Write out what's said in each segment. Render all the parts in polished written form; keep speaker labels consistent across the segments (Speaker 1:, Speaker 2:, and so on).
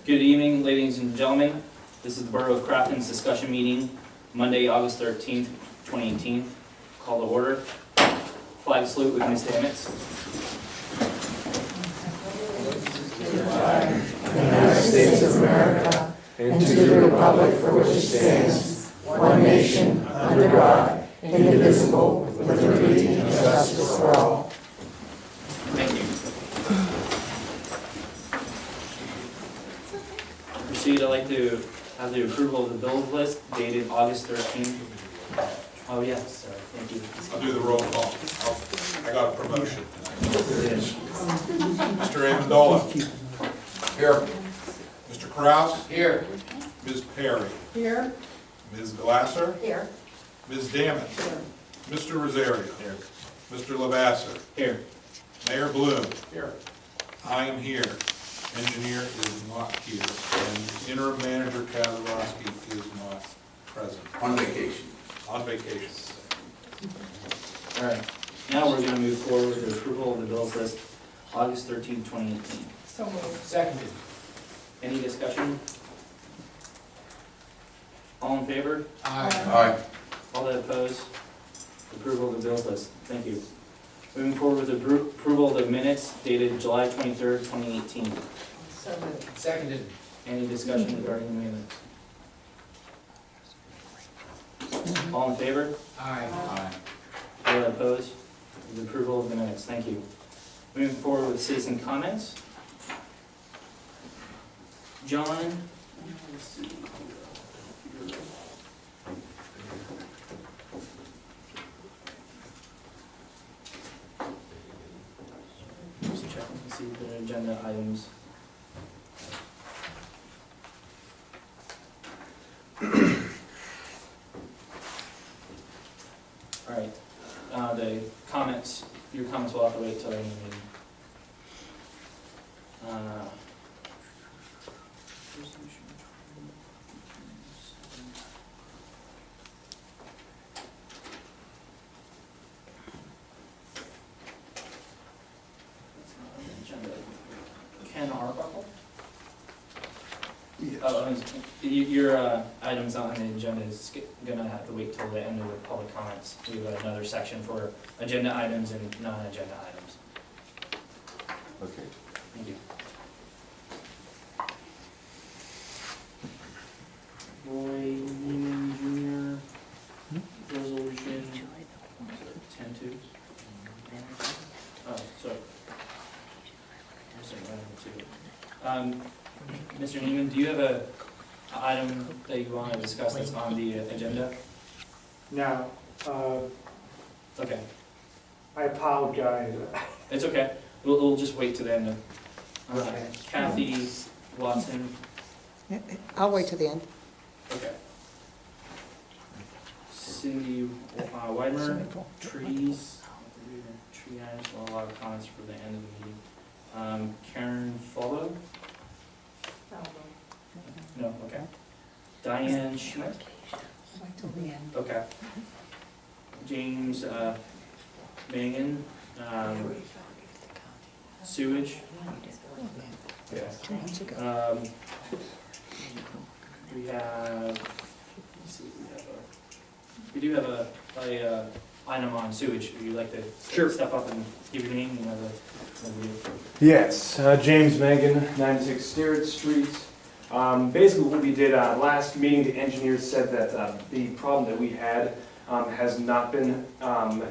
Speaker 1: Good evening, ladies and gentlemen. This is the Borough of Crafton's discussion meeting, Monday, August 13th, 2018. Call to order. Flag salute with Ms. Dammits.
Speaker 2: United States of America, and to the republic for which it stands, one nation, under God, indivisible, with liberty and justice for all.
Speaker 1: Thank you. Proceed, I'd like to have the approval of the bills list dated August 13th. Oh, yes, sorry, thank you.
Speaker 3: I'll do the roll call. I got a promotion. Mr. Amendola. Here. Mr. Kraus. Here. Ms. Perry.
Speaker 2: Here.
Speaker 3: Ms. Glasser.
Speaker 2: Here.
Speaker 3: Ms. Dammit.
Speaker 2: Here.
Speaker 3: Mr. Rosario. Here. Mr. Lavasser.
Speaker 1: Here.
Speaker 3: Mayor Bloom. Here. I am here. Engineer is not here. And interim manager Kazarowski is not present.
Speaker 4: On vacation.
Speaker 3: On vacation.
Speaker 1: All right, now we're going to move forward with the approval of the bills list, August 13th, 2018.
Speaker 2: So moved.
Speaker 4: Seconded.
Speaker 1: Any discussion? All in favor?
Speaker 4: Aye.
Speaker 1: All that opposed? Approval of the bills list. Thank you. Moving forward with the approval of the minutes dated July 23rd, 2018.
Speaker 2: So moved.
Speaker 4: Seconded.
Speaker 1: Any discussion regarding the minutes? All in favor?
Speaker 4: Aye.
Speaker 1: All that opposed? The approval of the minutes. Thank you. Moving forward with citizen comments. John? Just checking to see if there are agenda items. All right, the comments, your comments will have to wait till the end of the meeting. That's not on the agenda. Ken Arbuckle?
Speaker 4: Yes.
Speaker 1: Oh, your items on the agenda is gonna have to wait till the end of the public comments. We have another section for agenda items and non-agenda items.
Speaker 4: Okay.
Speaker 1: Thank you. Roy Neiman Jr. Resolution 10-2. Oh, sorry. Mr. Neiman, do you have a item that you want to discuss that's on the agenda?
Speaker 5: No,
Speaker 1: Okay,
Speaker 5: I apologize.
Speaker 1: it's okay. We'll just wait to the end of.
Speaker 5: Okay.
Speaker 1: Kathy Watson,
Speaker 2: I'll wait till the end.
Speaker 1: okay. Cindy Weimer, trees, tree items, well, a lot of comments for the end of the meeting. Karen Follow? No, okay. Diane Schmidt?
Speaker 2: Wait till the end.
Speaker 1: Okay. James Mangan, sewage? Yeah.
Speaker 2: 2 months ago.
Speaker 1: We have, let's see, we do have a item on sewage. Would you like to
Speaker 5: Sure.
Speaker 1: step up and give your name and have a
Speaker 5: Yes, James Megan, 96 Steerage Street. Basically what we did last meeting, the engineers said that the problem that we had has not been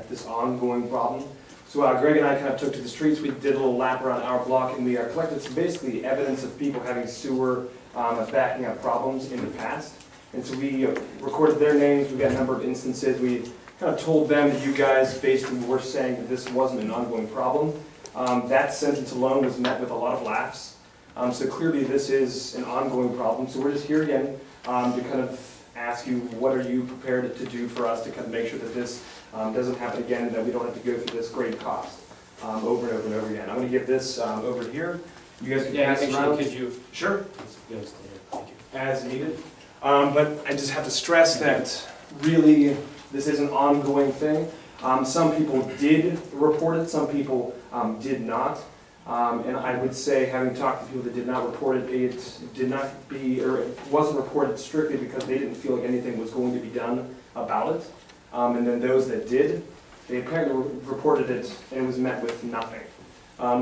Speaker 5: this ongoing problem. So Greg and I kind of took to the streets, we did a little lap around our block, and we collected some basically evidence of people having sewer backing up problems in the past. And so we recorded their names, we got a number of instances, we kind of told them that you guys basically were saying that this wasn't an ongoing problem. That sentence alone was met with a lot of laughs. So clearly this is an ongoing problem. So we're just here again to kind of ask you, what are you prepared to do for us to kind of make sure that this doesn't happen again and that we don't have to go through this great cost over and over and over again. I'm going to give this over here. You guys can pass it around.
Speaker 1: Could you?
Speaker 5: Sure.
Speaker 1: Yes, thank you.
Speaker 5: As needed. But I just have to stress that really this is an ongoing thing. Some people did report it, some people did not. And I would say, having talked to people that did not report it, it did not be, or it wasn't reported strictly because they didn't feel like anything was going to be done about it. And then those that did, they apparently reported it and it was met with nothing.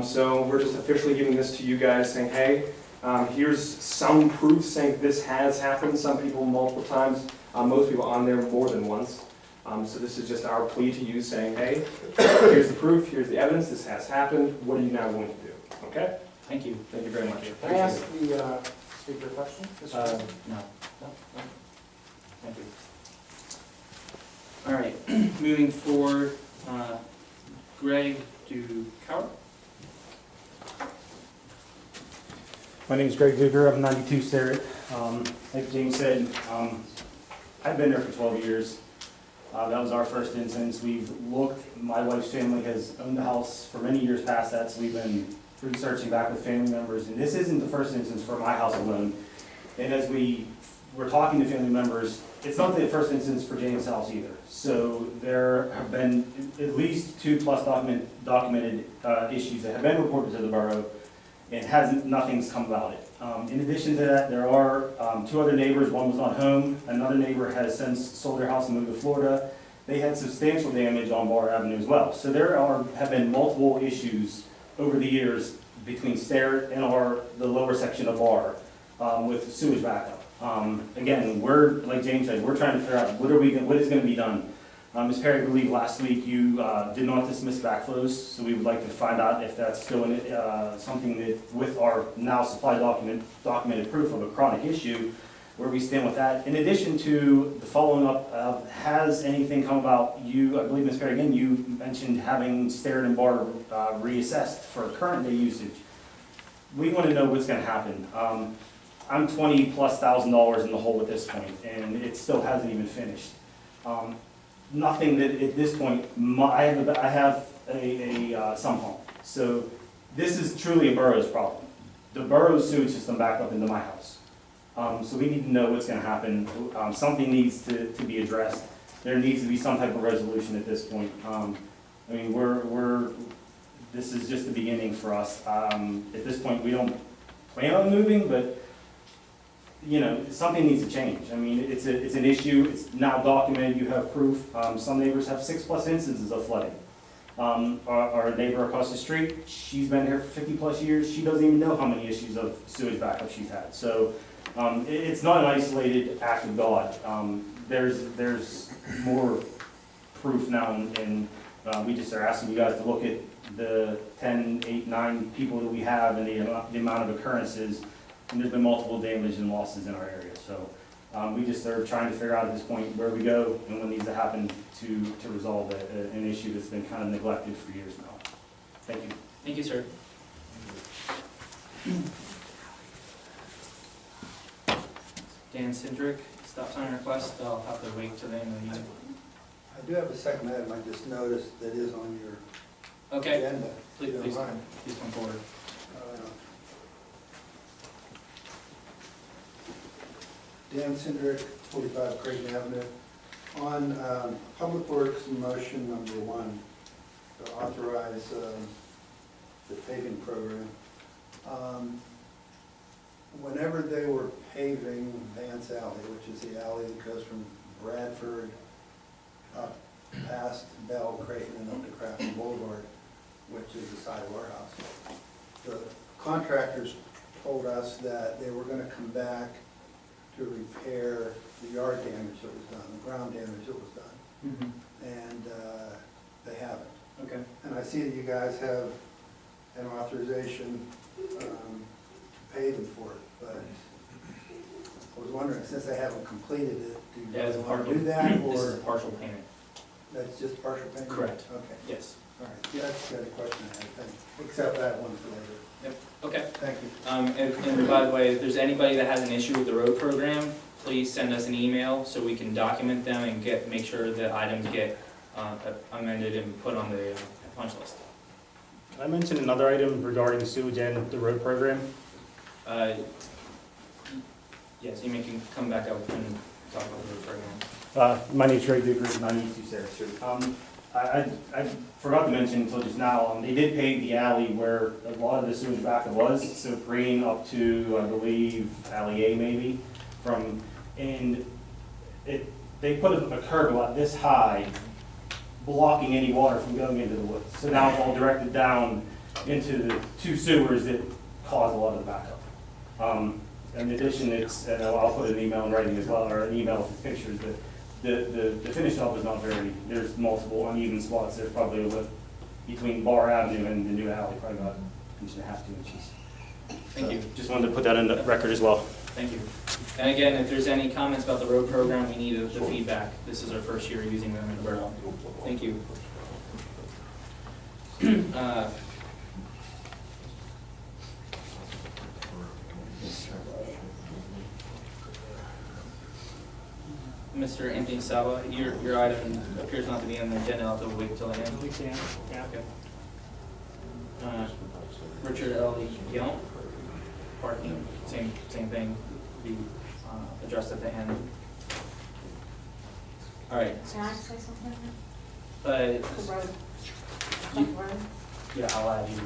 Speaker 5: So we're just officially giving this to you guys saying, hey, here's some proof saying this has happened, some people multiple times, most people on there more than once. So this is just our plea to you saying, hey, here's the proof, here's the evidence, this has happened, what are you now going to do? Okay?
Speaker 1: Thank you.
Speaker 5: Thank you very much.
Speaker 2: Can I ask the speaker a question?
Speaker 1: No. Thank you. All right, moving forward, Greg Ducauer.
Speaker 6: My name is Greg Duger, I'm 92 Sterrett. Like James said, I've been there for 12 years. That was our first instance. We've looked, my wife's family has owned the house for many years past that, so we've been researching back with family members. And this isn't the first instance for my house alone. And as we were talking to family members, it's not the first instance for James' house either. So there have been at least 2+ documented issues that have been reported to the borough, and nothing's come about it. In addition to that, there are 2 other neighbors. One was not home. Another neighbor has since sold their house and moved to Florida. They had substantial damage on Borough Avenue as well. So there have been multiple issues over the years between Sterrett and the lower section of Borough with sewage backup. Again, like James said, we're trying to figure out what is going to be done. Ms. Perry, I believe last week you did not dismiss backflows, so we would like to find out if that's still something that, with our now supply documented proof of a chronic issue, where we stand with that. In addition to the following up, has anything come about? I believe Ms. Perry, again, you mentioned having Sterrett and Borough reassessed for current day usage. We want to know what's going to happen. I'm $20,000+ in the hole at this point, and it still hasn't even finished. Nothing that at this point, I have a sump pump. So this is truly a borough's problem. The borough's sewage system backed up into my house. So we need to know what's going to happen. Something needs to be addressed. There needs to be some type of resolution at this point. I mean, this is just the beginning for us. At this point, we don't plan on moving, but you know, something needs to change. I mean, it's an issue. It's now documented. You have proof. Some neighbors have 6+ instances of flooding. Our neighbor across the street, she's been here for 50+ years. She doesn't even know how many issues of sewage backup she's had. So it's not an isolated act of God. There's more proof now, and we just are asking you guys to look at the 10, 8, 9 people that we have and the amount of occurrences. And there's been multiple damage and losses in our area. So we just are trying to figure out at this point where we go and what needs to happen to resolve an issue that's been kind of neglected for years now. Thank you.
Speaker 1: Thank you, sir. Dan Cindric, stop sign request. I'll have to wait till the end of the meeting.
Speaker 7: I do have a second item I just noticed that is on your
Speaker 1: Okay,
Speaker 7: agenda.
Speaker 1: please,
Speaker 7: if you
Speaker 1: please,
Speaker 7: don't mind.
Speaker 1: please come forward.
Speaker 7: Dan Cindric, 45 Creighton Avenue. On Public Works motion number 1 to authorize the paving program. Whenever they were paving Vance Alley, which is the alley that goes from Bradford up past Bell, Creighton, and up to Crafton Boulevard, which is the side of our house, the contractors told us that they were going to come back to repair the yard damage that was done, the ground damage that was done, and they haven't.
Speaker 1: Okay.
Speaker 7: And I see that you guys have an authorization to pay them for it, but I was wondering, since they haven't completed it, do you
Speaker 1: Yeah,
Speaker 7: guys
Speaker 1: it's a
Speaker 7: want to
Speaker 1: partial,
Speaker 7: do that,
Speaker 1: this is a
Speaker 7: or
Speaker 1: partial payment.
Speaker 7: that's just partial payment?
Speaker 1: Correct.
Speaker 7: Okay,
Speaker 1: Yes.
Speaker 7: all right, yeah, that's the other question I had, thank you. Except that one for later.
Speaker 1: Yep. Okay.
Speaker 7: Thank you.
Speaker 1: And by the way, if there's anybody that has an issue with the road program, please send us an email so we can document them and make sure that items get amended and put on the punch list.
Speaker 6: Can I mention another item regarding the sewage and the road program?
Speaker 1: Yes, you can come back up and talk about the road program.
Speaker 6: My name's Greg Duker, 92 Sarah Street. I forgot to mention until just now, they did pave the alley where a lot of the sewage backup was, so Green up to, I believe, Alley A maybe, and they put a curb about this high, blocking any water from going into the woods. So now it's all directed down into the two sewers that cause a lot of the backup. In addition, and I'll put an email in writing as well, or an email with pictures, that the finish job is not there's multiple uneven spots. There's probably a lip between Borough Avenue and the new alley, probably about 1.5 to 2 inches.
Speaker 1: Thank you.
Speaker 6: Just wanted to put that in the record as well.
Speaker 1: Thank you. And again, if there's any comments about the road program, we need the feedback. This is our first year using them in the borough. Thank you. Mr. Anthony Saba, your item appears not to be on the agenda. I'll have to wait till the end.
Speaker 8: We can, yeah.
Speaker 1: Okay. Richard L. Young, parking, same thing, be addressed at the end. All right.
Speaker 9: Can I say something?
Speaker 1: The
Speaker 9: road.
Speaker 1: You-
Speaker 9: Road.
Speaker 1: Yeah, I'll add you.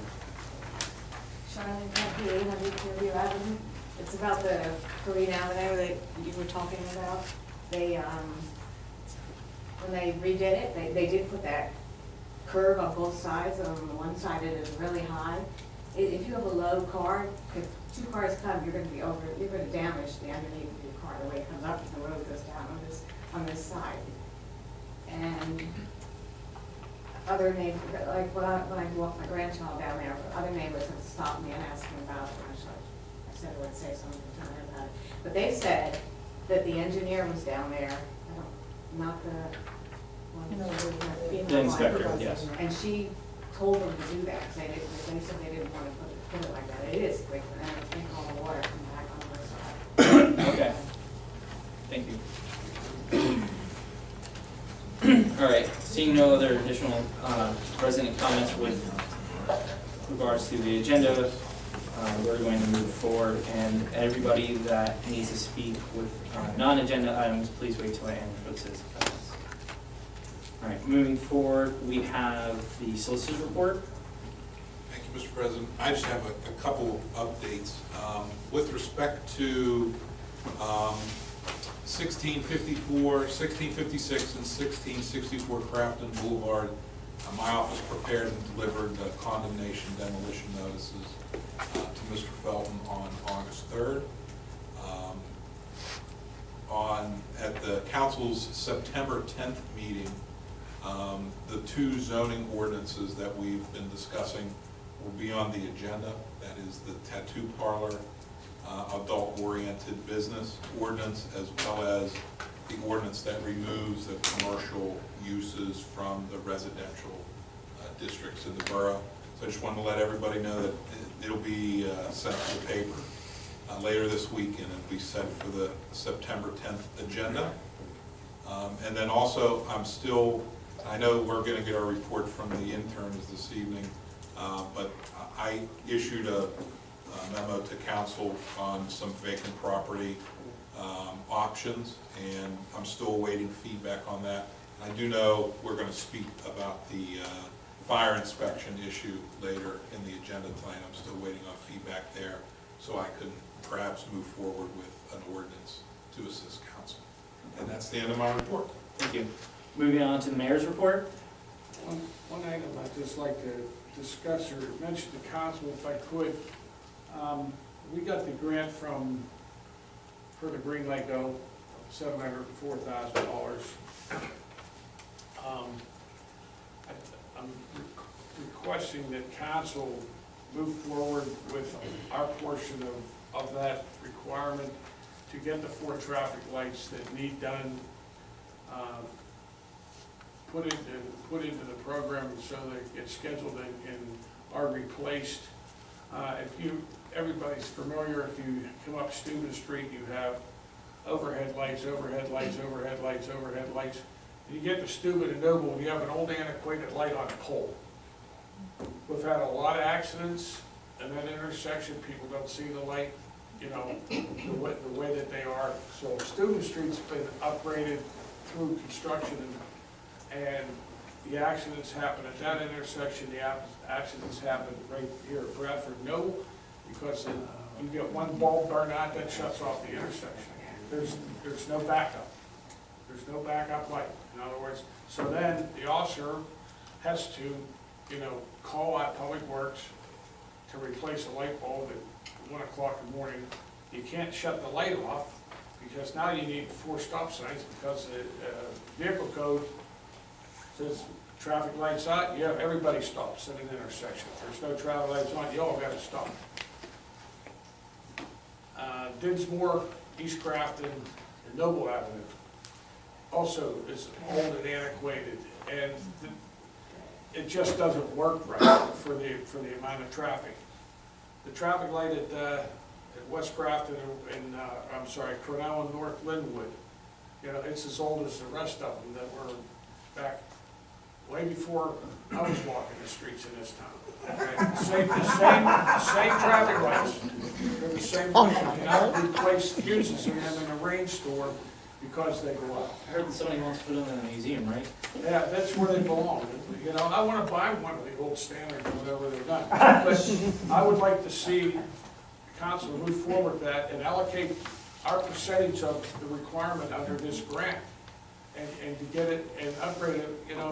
Speaker 9: Charlotte, P. 800 Clearview Avenue. It's about the Green Avenue that you were talking about. They, when they redid it, they did put that curve on both sides. On the one side, it is really high. If you have a low car, if two cars come, you're gonna damage the underneath of your car, the way it comes up, and the road goes down on this side. And other neighbors, like when I walk my grandchild down there, other neighbors have stopped me and asked me about it, and I said I would say something to them about it. But they said that the engineer was down there, not the one.
Speaker 1: The inspector, yes.
Speaker 9: And she told them to do that, because they said they didn't want to put it like that. It is quick, and I think all the water come back on the side.
Speaker 1: Okay. Thank you. All right, seeing no other additional resident comments with regards to the agenda, we're going to move forward, and everybody that needs to speak with non-agenda items, please wait till I end for the citizen comments. All right, moving forward, we have the solicitor's report.
Speaker 3: Thank you, Mr. President. I just have a couple updates. With respect to 1654, 1656, and 1664 Crafton Boulevard, my office prepared and delivered condemnation demolition notices to Mr. Felton on August 3rd. At the council's September 10th meeting, the two zoning ordinances that we've been discussing will be on the agenda. That is the tattoo parlor, adult-oriented business ordinance, as well as the ordinance that removes the commercial uses from the residential districts in the borough. So I just wanted to let everybody know that it'll be sent to the paper later this week, and it'll be set for the September 10th agenda. And then also, I know we're going to get our report from the interns this evening, but I issued a memo to council on some vacant property options, and I'm still awaiting feedback on that. I do know we're going to speak about the fire inspection issue later in the agenda tonight. I'm still waiting on feedback there, so I could perhaps move forward with an ordinance to assist council. And that's the end of my report.
Speaker 1: Thank you. Moving on to the mayor's report.
Speaker 8: One item I'd just like to discuss or mention to council, if I could. We got the grant for the Green Lake O, $704,000. I'm requesting that council move forward with our portion of that requirement to get the 4 traffic lights that need done, put into the program so they get scheduled and are replaced. Everybody's familiar, if you come up Steuben Street, you have overhead lights, overhead lights, overhead lights, overhead lights. You get to Steuben and Noble, and you have an old antiquated light on a pole. We've had a lot of accidents in that intersection. People don't see the light, the way that they are. So Steuben Street's been upgraded through construction, and the accidents happen at that intersection, the accidents happen right here at Bradford. No, because you get one bulb burned out, that shuts off the intersection. There's no backup. There's no backup light, in other words. So then the officer has to, call out Public Works to replace a light bulb at 1 o'clock in the morning. You can't shut the light off because now you need 4 stop signs because the vehicle code says traffic lights out, you have everybody stops at an intersection. If there's no traffic lights on, you all gotta stop. Dinsmore, East Crafton, and Noble Avenue also is old and antiquated, and it just doesn't work right for the amount of traffic. The traffic light at West Crafton and, Cornell and North Linwood, it's as old as the rest of them that were back way before I was walking the streets in this town. Okay? The same traffic lights. They're the same ones. You cannot replace fuses in them in a rainstorm because they go out.
Speaker 1: I heard that somebody wants to put them in a museum, right?
Speaker 8: Yeah, that's where they belong. I want to buy one of the old standards or whatever they've done. But I would like to see the council move forward with that and allocate our percentage of the requirement under this grant and to get it and upgrade it.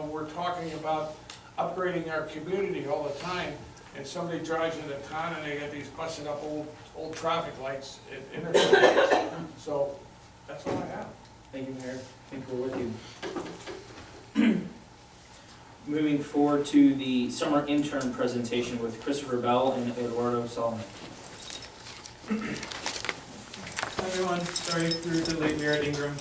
Speaker 8: We're talking about upgrading our community all the time, and somebody drives into town and they got these busted up old traffic lights at intersections. So that's all I have.
Speaker 1: Thank you, Mayor. I think we're with you. Moving forward to the summer intern presentation with Christopher Bell and Eduardo Solomon.
Speaker 10: Hi everyone, sorry we were too late. We're at Ingram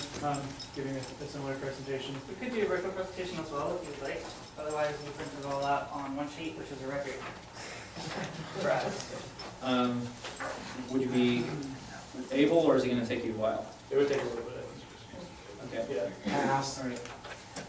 Speaker 10: giving a similar presentation. We could do a virtual presentation as well if you'd like. Otherwise, we print it all out on one sheet, which is a record for us.
Speaker 1: Would you be able, or is it going to take you a while?
Speaker 10: It would take a little bit.
Speaker 1: Okay.
Speaker 10: Yeah. All right.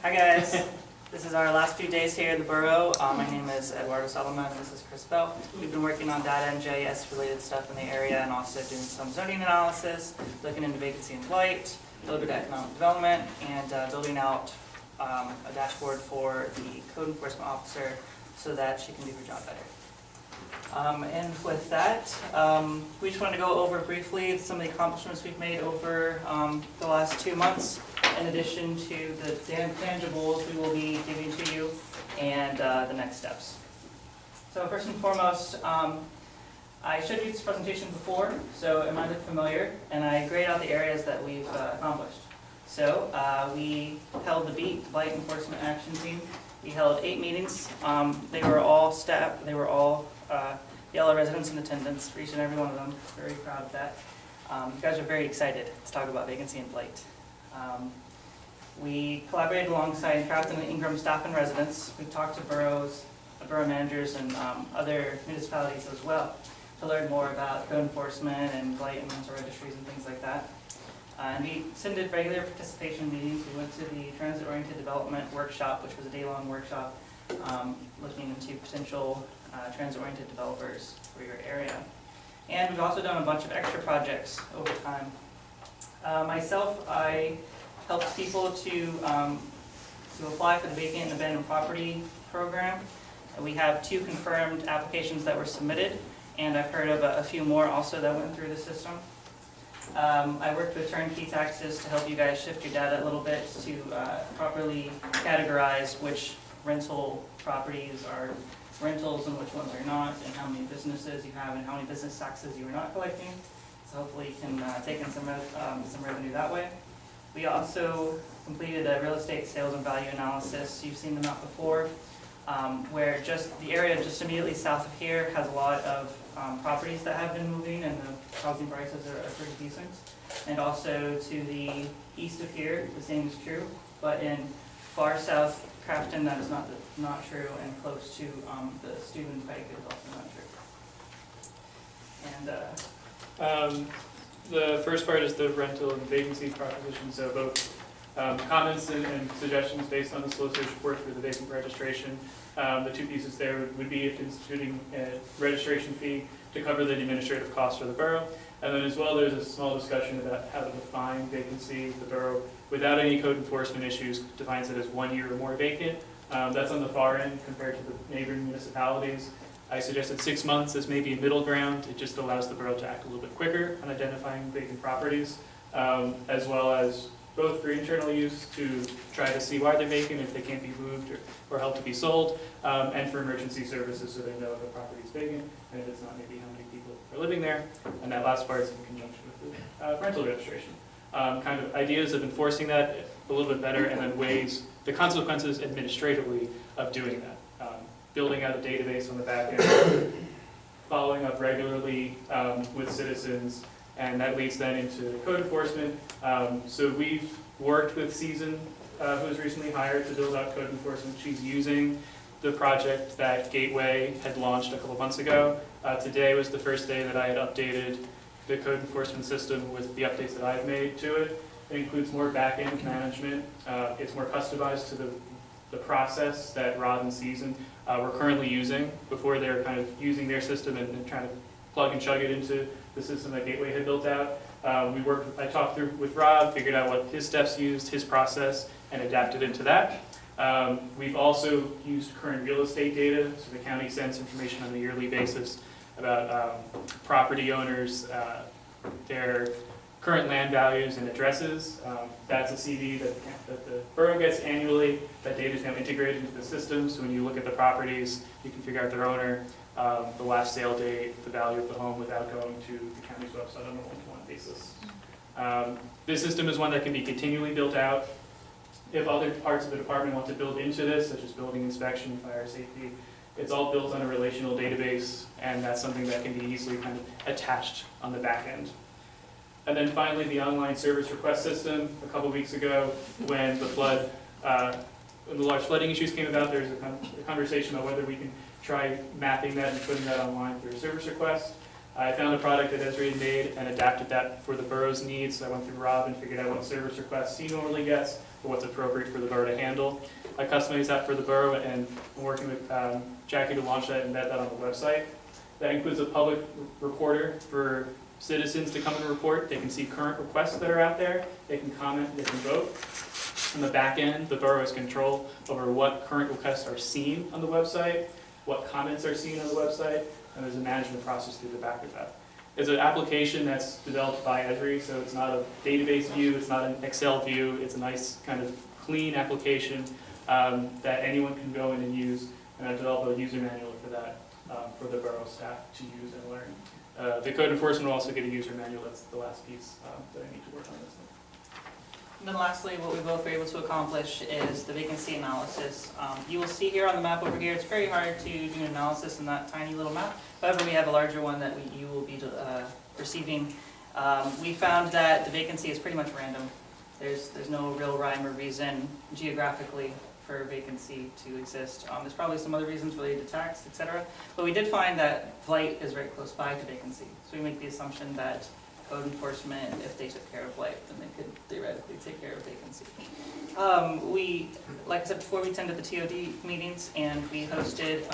Speaker 10: Hi guys. This is our last few days here at the Borough. My name is Eduardo Solomon and this is Chris Bell. We've been working on data and GIS related stuff in the area and also doing some zoning analysis, looking into vacancy and blight, a little bit of economic development, and building out a dashboard for the code enforcement officer so that she can do her job better. And with that, we just want to go over briefly some of the accomplishments we've made over the last 2 months, in addition to the tangibles we will be giving to you and the next steps. So first and foremost, I showed you this presentation before, so it might look familiar, and I grayed out the areas that we've accomplished. So we held the BEAT, the Blight Enforcement Action Team. We held 8 meetings. They were all staff. They were all Yellow residents in attendance for each and every one of them. Very proud of that. You guys are very excited to talk about vacancy and blight. We collaborated alongside Crafton and Ingram staff and residents. We talked to borough managers and other municipalities as well to learn more about code enforcement and blight and rental registries and things like that. And we attended regular participation meetings. We went to the transit-oriented development workshop, which was a day-long workshop looking into potential transit-oriented developers for your area. And we've also done a bunch of extra projects over time. Myself, I helped people to apply for the vacant and abandoned property program. We have 2 confirmed applications that were submitted, and I've heard of a few more also that went through the system. I worked with Turnkey Taxes to help you guys shift your data a little bit to properly categorize which rental properties are rentals and which ones are not, and how many businesses you have and how many business taxes you are not collecting. So hopefully you can take in some revenue that way. We also completed a real estate sales and value analysis. You've seen them out before, where just the area just immediately south of here has a lot of properties that have been moving, and the housing prices are pretty decent. And also to the east of here, the same is true, but in far south Crafton, that is not true, and close to the Steuben Pike is also not true. And the first part is the rental and vacancy proposition, so both comments and suggestions based on the solicitor's report for the vacant registration. The 2 pieces there would be instituting a registration fee to cover the administrative costs for the borough. And then as well, there's a small discussion about how to define vacancy. The borough, without any code enforcement issues, defines it as 1 year or more vacant, That's on the far end compared to the neighboring municipalities. I suggested 6 months as maybe a middle ground. It just allows the borough to act a little bit quicker on identifying vacant properties, as well as both for internal use to try to see why they're vacant, if they can't be moved or help to be sold, and for emergency services so they know if the property is vacant, and if it's not, maybe how many people are living there. And that last part is in conjunction with the rental registration. Kind of ideas of enforcing that a little bit better, and then ways, the consequences administratively of doing that. Building out a database on the back end, following up regularly with citizens, and that leads then into code enforcement. So we've worked with Season, who was recently hired to build out code enforcement. She's using the project that Gateway had launched a couple months ago. Today was the first day that I had updated the code enforcement system with the updates that I've made to it. It includes more back-end management. It's more customized to the process that Rod and Season were currently using before they were kind of using their system and trying to plug and chug it into the system that Gateway had built out. I talked through with Rob, figured out what his steps used, his process, and adapted into that. We've also used current real estate data, so the county sends information on a yearly basis about property owners, their current land values and addresses. That's a CD that the borough gets annually. That data is now integrated into the system, so when you look at the properties, you can figure out their owner, the last sale date, the value of the home without going to the county's website on a one-to-one basis. This system is one that can be continually built out. If other parts of the department want to build into this, such as building inspection, fire safety, it's all built on a relational database, and that's something that can be easily kind of attached on the back end. And then finally, the online service request system. A couple weeks ago, when the large flooding issues came about, there was a conversation about whether we can try mapping that and putting that online through a service request. I found a product that Esri had made and adapted that for the borough's needs. So I went through Rob and figured out what service requests he normally gets or what's appropriate for the borough to handle. I customized that for the borough, and I'm working with Jackie to launch that and embed that on the website. That includes a public reporter for citizens to come and report. They can see current requests that are out there. They can comment, they can vote. On the back end, the borough has control over what current requests are seen on the website, what comments are seen on the website, and there's a management process through the back of that. It's an application that's developed by Esri, so it's not a database view, it's not an Excel view, it's a nice kind of clean application that anyone can go in and use, and I've developed a user manual for that for the borough staff to use and learn. The code enforcement will also get a user manual. That's the last piece that I need to work on this. And then lastly, what we both were able to accomplish is the vacancy analysis. You will see here on the map over here, it's very hard to do an analysis in that tiny little map. However, we have a larger one that you will be receiving. We found that the vacancy is pretty much random. There's no real rhyme or reason geographically for vacancy to exist. There's probably some other reasons related to tax, etc. But we did find that blight is very close by to vacancy. So we make the assumption that code enforcement, if they took care of blight, then they could theoretically take care of vacancy. We, like I said before, we attended the TOD meetings, and we hosted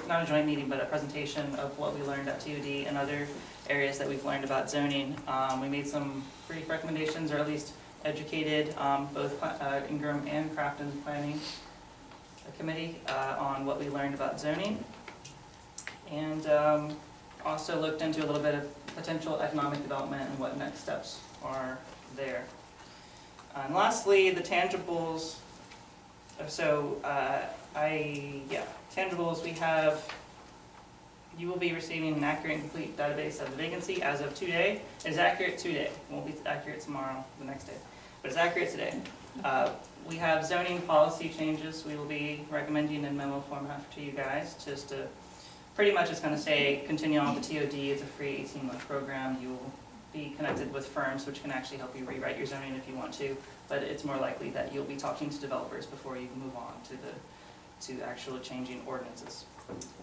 Speaker 10: not a joint meeting, but a presentation of what we learned at TOD and other areas that we've learned about zoning. We made some brief recommendations, or at least educated both Ingram and Crafton Planning Committee on what we learned about zoning, and also looked into a little bit of potential economic development and what next steps are there. And lastly, the tangibles. So tangibles, we have, you will be receiving an accurate and complete database of the vacancy as of today. It is accurate today. It won't be accurate tomorrow, the next day, but it's accurate today. We have zoning policy changes we will be recommending in memo format to you guys, just to pretty much it's going to say continue on with the TOD. It's a free 18-month program. You will be connected with firms which can actually help you rewrite your zoning if you want to, but it's more likely that you'll be talking to developers before you move on to actually changing ordinances.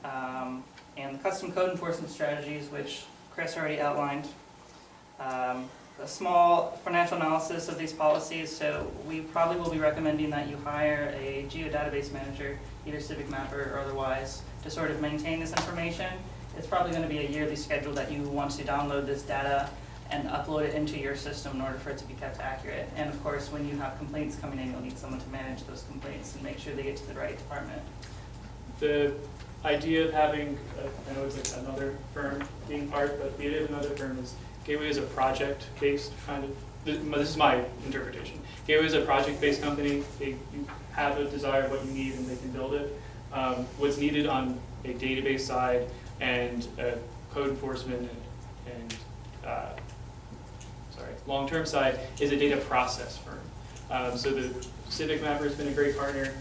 Speaker 10: And the custom code enforcement strategies, which Chris already outlined. A small financial analysis of these policies, so we probably will be recommending that you hire a geodatabase manager, either Civic Mapper or otherwise, to sort of maintain this information. It's probably going to be a yearly schedule that you want to download this data and upload it into your system in order for it to be kept accurate. And of course, when you have complaints coming in, you'll need someone to manage those complaints and make sure they get to the right department.
Speaker 5: The idea of having, I know it's like another firm being part, but the idea of another firm is Gateway is a project-based kind of, this is my interpretation. Gateway is a project-based company. You have a desire of what you need and they can build it. What's needed on a database side and code enforcement and long-term side is a data process firm. So the Civic Mapper has been a great partner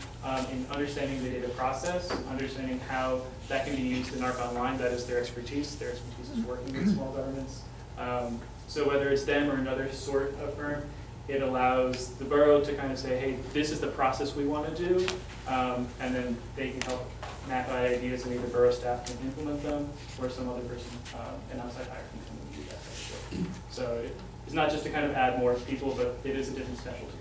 Speaker 5: in understanding the data process, understanding how that can be used in ARC Online. That is their expertise. Their expertise is working with small governments. So whether it's them or another sort of firm, it allows the borough to kind of say, hey, this is the process we want to do, and then they can help map out ideas and either borough staff can implement them or some other person, an outside hire can come and do that type of work. So it's not just to kind of add more people, but it is a different specialty.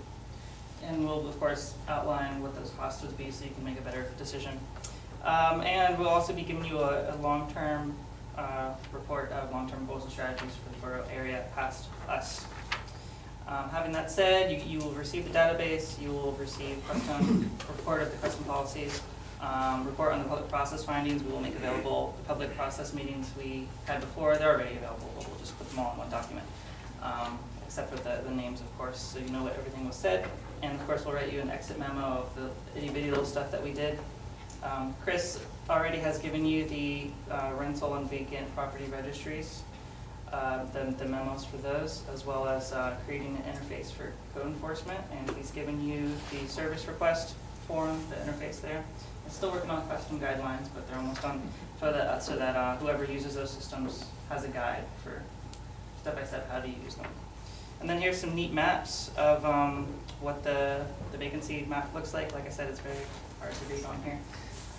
Speaker 10: And we'll, of course, outline what those costs would be so you can make a better decision. And we'll also be giving you a long-term report of long-term goals and strategies for the borough area past us. Having that said, you will receive the database, you will receive Crafton report of the custom policies, report on the public process findings. We will make available the public process meetings we had before. They're already available, but we'll just put them all in one document, except for the names, of course, so you know what everything was said. And of course, we'll write you an exit memo of the itty-bitty little stuff that we did. Chris already has given you the rental and vacant property registries, the memos for those, as well as creating an interface for code enforcement. And he's given you the service request form, the interface there. I'm still working on custom guidelines, but they're almost done, so that whoever uses those systems has a guide for step-by-step how to use them. And then here's some neat maps of what the vacancy map looks like. Like I said, it's very hard to read on here.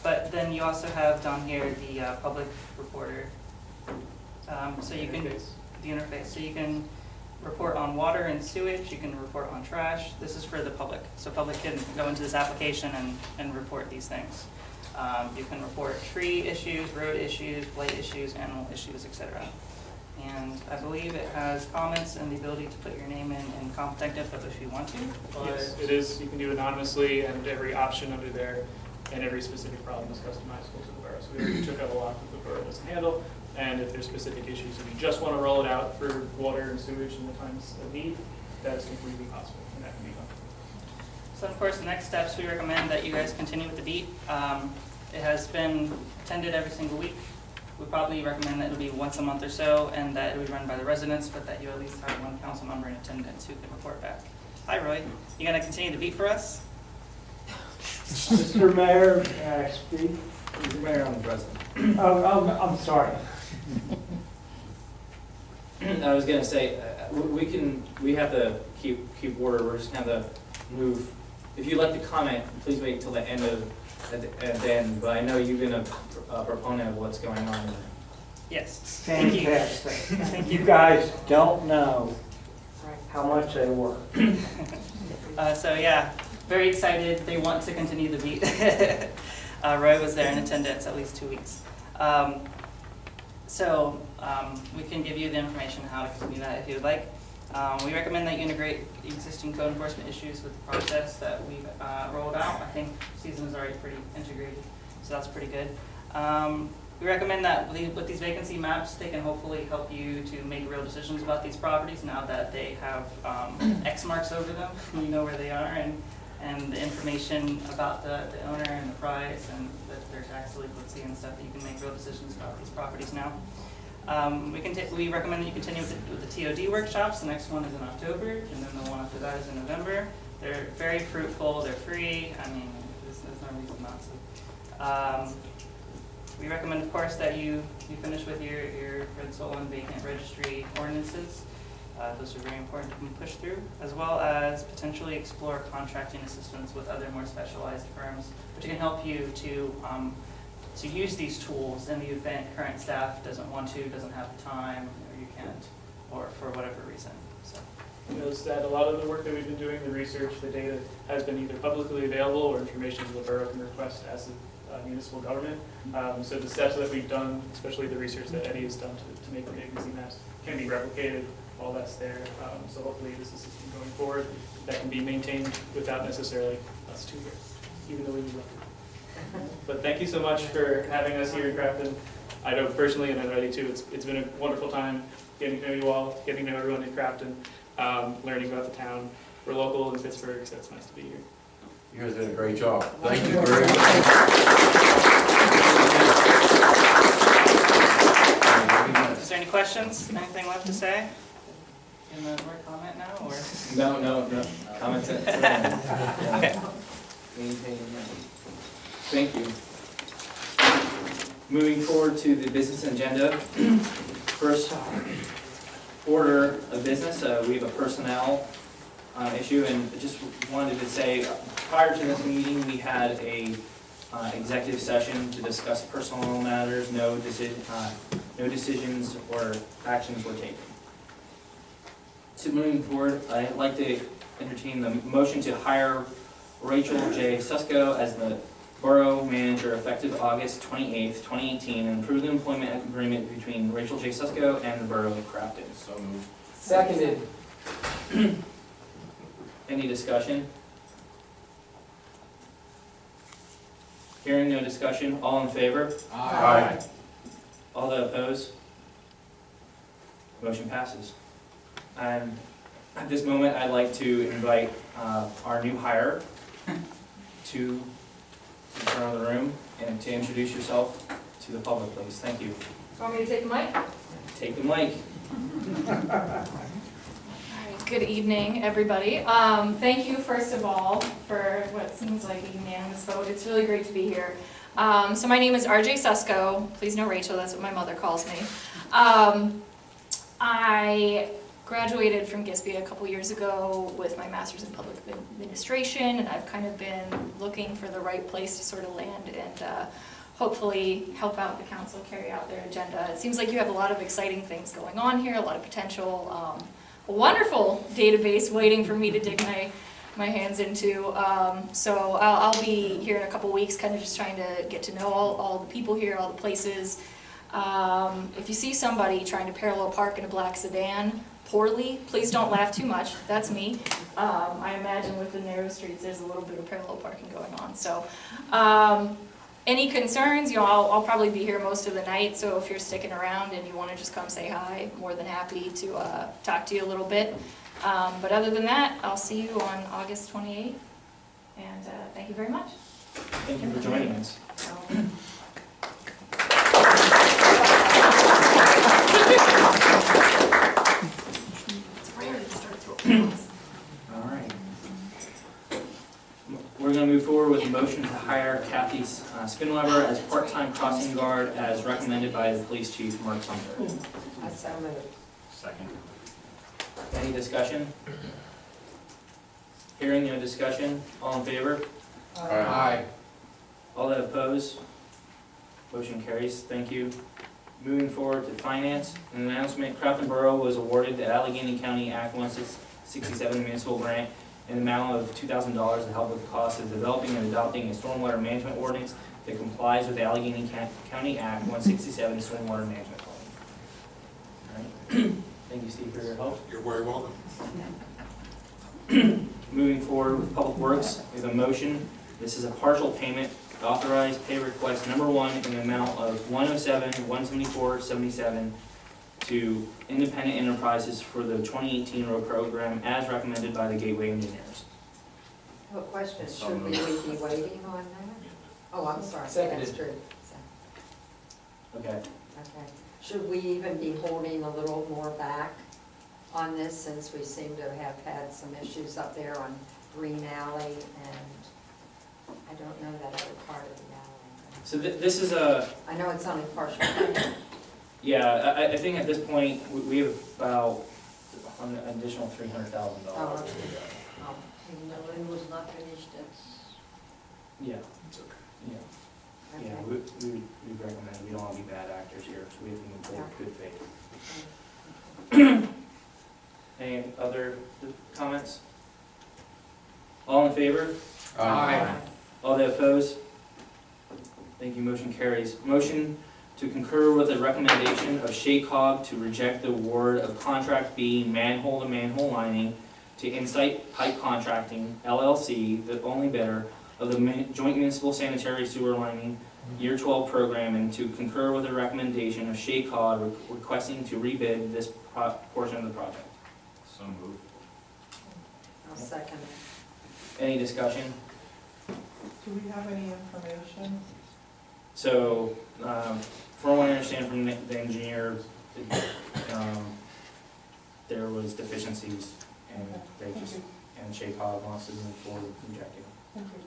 Speaker 10: But then you also have down here the public reporter. So you can, the interface, so you can report on water and sewage, you can report on trash. This is for the public. So public can go into this application and report these things. You can report tree issues, road issues, blight issues, animal issues, etc. And I believe it has comments and the ability to put your name in competent info if you want to.
Speaker 5: Yes, it is. You can do anonymously, and every option under there and every specific problem is customizable to the borough. So we already took out a lot that the borough doesn't handle. And if there's specific issues, if you just want to roll it out for water and sewage in the times of need, that is completely possible, and that can be done.
Speaker 10: So of course, the next steps, we recommend that you guys continue with the beat. It has been attended every single week. We probably recommend that it'll be once a month or so, and that it would be run by the residents, but that you at least have one council member in attendance who can report back. Hi, Roy. You gonna continue the beat for us?
Speaker 2: Mr. Mayor, can I speak?
Speaker 1: Mr. Mayor, I'm the president.
Speaker 2: I'm sorry.
Speaker 1: I was gonna say, we have to keep order. We're just gonna move. If you'd like to comment, please wait till the end at the end. But I know you've been a proponent of what's going on.
Speaker 10: Yes. Thank you.
Speaker 2: Fantastic.
Speaker 10: Thank
Speaker 2: You
Speaker 10: you.
Speaker 2: guys don't know how much they work.
Speaker 10: So yeah, very excited. They want to continue the beat. Roy was there in attendance at least 2 weeks. We can give you the information how to continue that if you would like. We recommend that you integrate existing code enforcement issues with the process that we've rolled out. I think Season is already pretty integrated, so that's pretty good. We recommend that with these vacancy maps, they can hopefully help you to make real decisions about these properties now that they have X marks over them. You know where they are, and the information about the owner and the price and their tax delinquency and stuff, that you can make real decisions about these properties now. We recommend that you continue with the TOD workshops. The next one is in October, and then the one after that is in November. They're very fruitful, they're free. I mean, there's no reason not to. We recommend, of course, that you finish with your rental and vacant registry ordinances. Those are very important to push through, as well as potentially explore contracting assistance with other more specialized firms, which can help you to use these tools in the event current staff doesn't want to, doesn't have the time, or you can't, or for whatever reason. So.
Speaker 5: Knows that a lot of the work that we've been doing, the research, the data, has been either publicly available or information the borough can request as a municipal government. So the steps that we've done, especially the research that Eddie has done to make the vacancy maps, can be replicated all that's there. So hopefully this is a system going forward that can be maintained without necessarily us two here, even though we would love to. But thank you so much for having us here in Crafton. I know personally, and I know you too, it's been a wonderful time getting to know you all, getting to know everyone in Crafton, learning about the town. We're local in Pittsburgh, so it's nice to be here.
Speaker 4: You guys did a great job. Thank you very much.
Speaker 10: Is there any questions? Anything left to say? In the word comment now, or?
Speaker 1: No. Comments?
Speaker 10: Okay.
Speaker 1: Thank you. Moving forward to the business agenda. First order of business, we have a personnel issue, and I just wanted to say, prior to this meeting, we had a executive session to discuss personal matters. No decisions or actions were taken. So moving forward, I'd like to entertain the motion to hire Rachel J. Susko as the Borough Manager effective August 28th, 2018, and approve the employment agreement between Rachel J. Susko and the Borough of Crafton.
Speaker 4: So moved.
Speaker 2: Seconded.
Speaker 1: Any discussion? Hearing no discussion, all in favor?
Speaker 4: Aye.
Speaker 1: All that oppose? Motion passes. And at this moment, I'd like to invite our new hire to the front of the room and to introduce yourself to the public, please. Thank you.
Speaker 9: Want me to take the mic?
Speaker 1: Take the mic.
Speaker 9: All right, good evening, everybody. Thank you, first of all, for what seems like a unanimous vote. It's really great to be here. So my name is RJ Susko. Please know Rachel, that's what my mother calls me. I graduated from GISB a couple years ago with my master's in public administration, and I've kind of been looking for the right place to sort of land and hopefully help out the council carry out their agenda. It seems like you have a lot of exciting things going on here, a lot of potential, a wonderful database waiting for me to dig my hands into. So I'll be here in a couple weeks, kind of just trying to get to know all the people here, all the places. If you see somebody trying to parallel park in a black sedan poorly, please don't laugh too much. That's me. I imagine with the narrow streets, there's a little bit of parallel parking going on. So any concerns, I'll probably be here most of the night. So if you're sticking around and you want to just come say hi, more than happy to talk to you a little bit. But other than that, I'll see you on August 28th. And thank you very much.
Speaker 1: Thank you for joining us. All right. We're going to move forward with a motion to hire Kathy Spinweber as part-time crossing guard as recommended by the police chief, Mark Sumter.
Speaker 2: I so moved.
Speaker 4: Second.
Speaker 1: Any discussion? Hearing no discussion, all in favor?
Speaker 4: Aye.
Speaker 1: All that oppose? Motion carries, thank you. Moving forward to finance, an announcement, Crafton Borough was awarded the Allegheny County Act 167 municipal grant in the amount of $2,000 to help with the cost of developing and adopting a stormwater management ordinance that complies with the Allegheny County Act 167 stormwater management plan. All right. Thank you, Steve, for your help.
Speaker 3: You're very welcome.
Speaker 1: Moving forward with Public Works, we have a motion. This is a partial payment. Authorized pay request number 1 in the amount of $107,174.77 to Independent Enterprises for the 2018 road program as recommended by the Gateway Engineers.
Speaker 2: What question,
Speaker 4: So
Speaker 2: should we
Speaker 4: moved.
Speaker 2: be waiting on that? Oh, I'm sorry,
Speaker 1: Seconded.
Speaker 2: that's true.
Speaker 1: Okay.
Speaker 2: Okay. Should we even be holding a little more back on this, since we seem to have had some issues up there on Green Alley, and I don't know that other part of the alley.
Speaker 1: So this is a,
Speaker 2: I know it's only partial payment.
Speaker 1: yeah, I think at this point, we have about an additional $300,000.
Speaker 2: Oh, even though it was not finished,
Speaker 1: Yeah,
Speaker 3: It's okay.
Speaker 1: yeah.
Speaker 2: okay.
Speaker 1: Yeah, we recommend, we don't want to be bad actors here, so we have to move forward with good faith. Any other comments? All in favor?
Speaker 4: Aye.
Speaker 1: All that oppose? Thank you, motion carries. Motion to concur with the recommendation of Shaycog to reject the award of contract B manhole-to-manhole lining to Insight Pipe Contracting LLC, the only bidder of the joint municipal sanitary sewer lining Year 12 program, and to concur with the recommendation of Shaycog requesting to rebid this portion of the project.
Speaker 4: So moved.
Speaker 2: I'll second it.
Speaker 1: Any discussion?
Speaker 11: Do we have any information?
Speaker 1: So, from what I understand from the engineer, there was deficiencies, and they just, and Shaycog wants to move forward with rejecting.
Speaker 11: Thank you.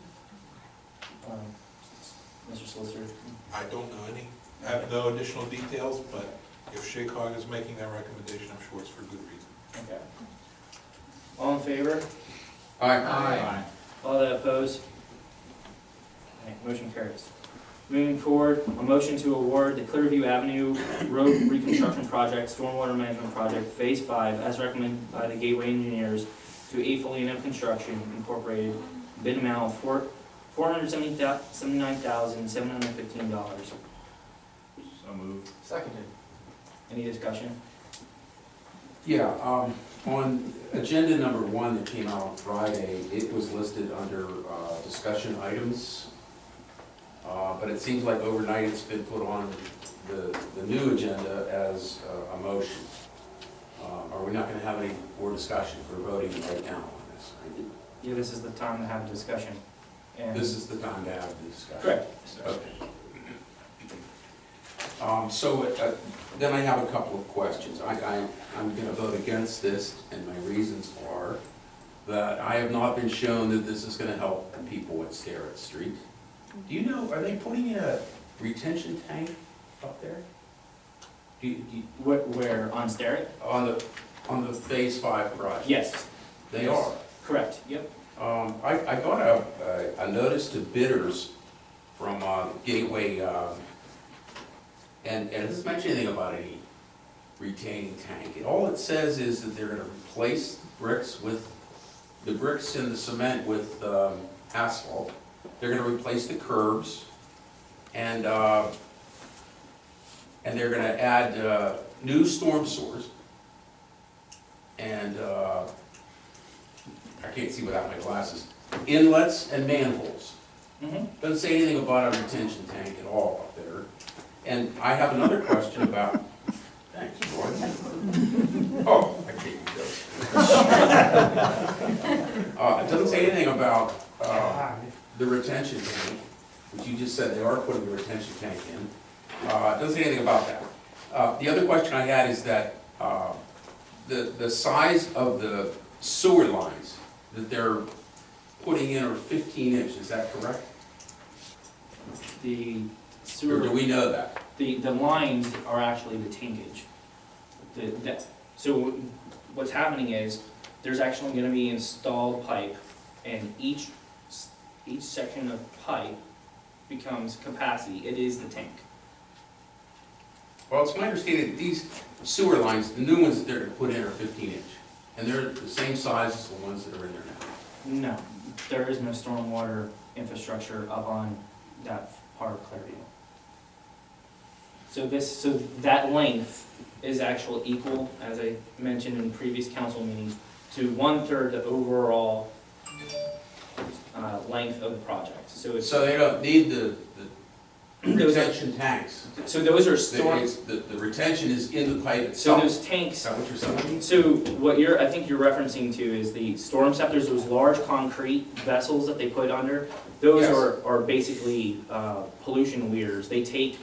Speaker 1: Mr. Solicitor?
Speaker 3: I don't know any, I have no additional details, but if Shaycog is making that recommendation, I'm sure it's for good reason.
Speaker 1: Okay. All in favor?
Speaker 4: Aye.
Speaker 1: All that opposed? Okay, motion carries. Moving forward, a motion to award the Clearview Avenue Road Reconstruction Project, Stormwater Management Project, Phase 5, as recommended by the Gateway Engineers to A. Folino Construction Incorporated, bid amount of $479,715.
Speaker 4: So moved.
Speaker 1: Seconded. Any discussion?
Speaker 4: Yeah, on agenda number 1 that came out on Friday, it was listed under discussion items. But it seems like overnight it's been put on the new agenda as a motion. Are we not gonna have any more discussion? We're voting right now on this, right?
Speaker 1: Yeah, this is the time to have a discussion. And
Speaker 4: This is the time to have the discussion.
Speaker 1: correct.
Speaker 4: Okay. Then I have a couple of questions. I'm gonna vote against this, and my reasons are that I have not been shown that this is gonna help the people at Starrett Street. Do you know, are they putting in a retention tank up there?
Speaker 1: Where, on Starrett?
Speaker 4: On the Phase 5 project?
Speaker 1: Yes.
Speaker 4: They
Speaker 1: Yes.
Speaker 4: are.
Speaker 1: Correct, yep.
Speaker 4: I got a notice to bidders from Gateway, and it doesn't mention anything about any retaining tank. And all it says is that they're gonna replace the bricks and the cement with asphalt. They're gonna replace the curbs, and they're gonna add new storm sewers. And I can't see without my glasses. Inlets and manholes.
Speaker 1: Mm-hmm.
Speaker 4: Doesn't say anything about a retention tank at all up there. And I have another question about, thanks, Roy. Oh, I can't use those. It doesn't say anything about the retention tank, which you just said they are putting the retention tank in. It doesn't say anything about that. The other question I had is that the size of the sewer lines that they're putting in are 15 inches, is that correct?
Speaker 1: The
Speaker 4: Or
Speaker 1: sewer.
Speaker 4: do we know that?
Speaker 1: The lines are actually the tankage. So what's happening is, there's actually gonna be installed pipe, and each section of pipe becomes capacity, it is the tank.
Speaker 4: Well, it's my understanding that these sewer lines, the new ones that they're gonna put in are 15 inch, and they're the same size as the ones that are in there now.
Speaker 1: No, there is no stormwater infrastructure up on that part of Clearview. So that length is actual equal, as I mentioned in previous council meetings, to 1/3 the overall length of the project. So it's,
Speaker 4: So they don't need the retention tanks.
Speaker 1: so those are storm,
Speaker 4: The retention is in the pipe
Speaker 1: so
Speaker 4: itself.
Speaker 1: those
Speaker 4: Is
Speaker 1: tanks,
Speaker 4: that what you're saying?
Speaker 1: so what I think you're referencing to is the storm scepters, those large concrete vessels that they put under. Those
Speaker 4: Yes.
Speaker 1: are basically pollution weirs. They take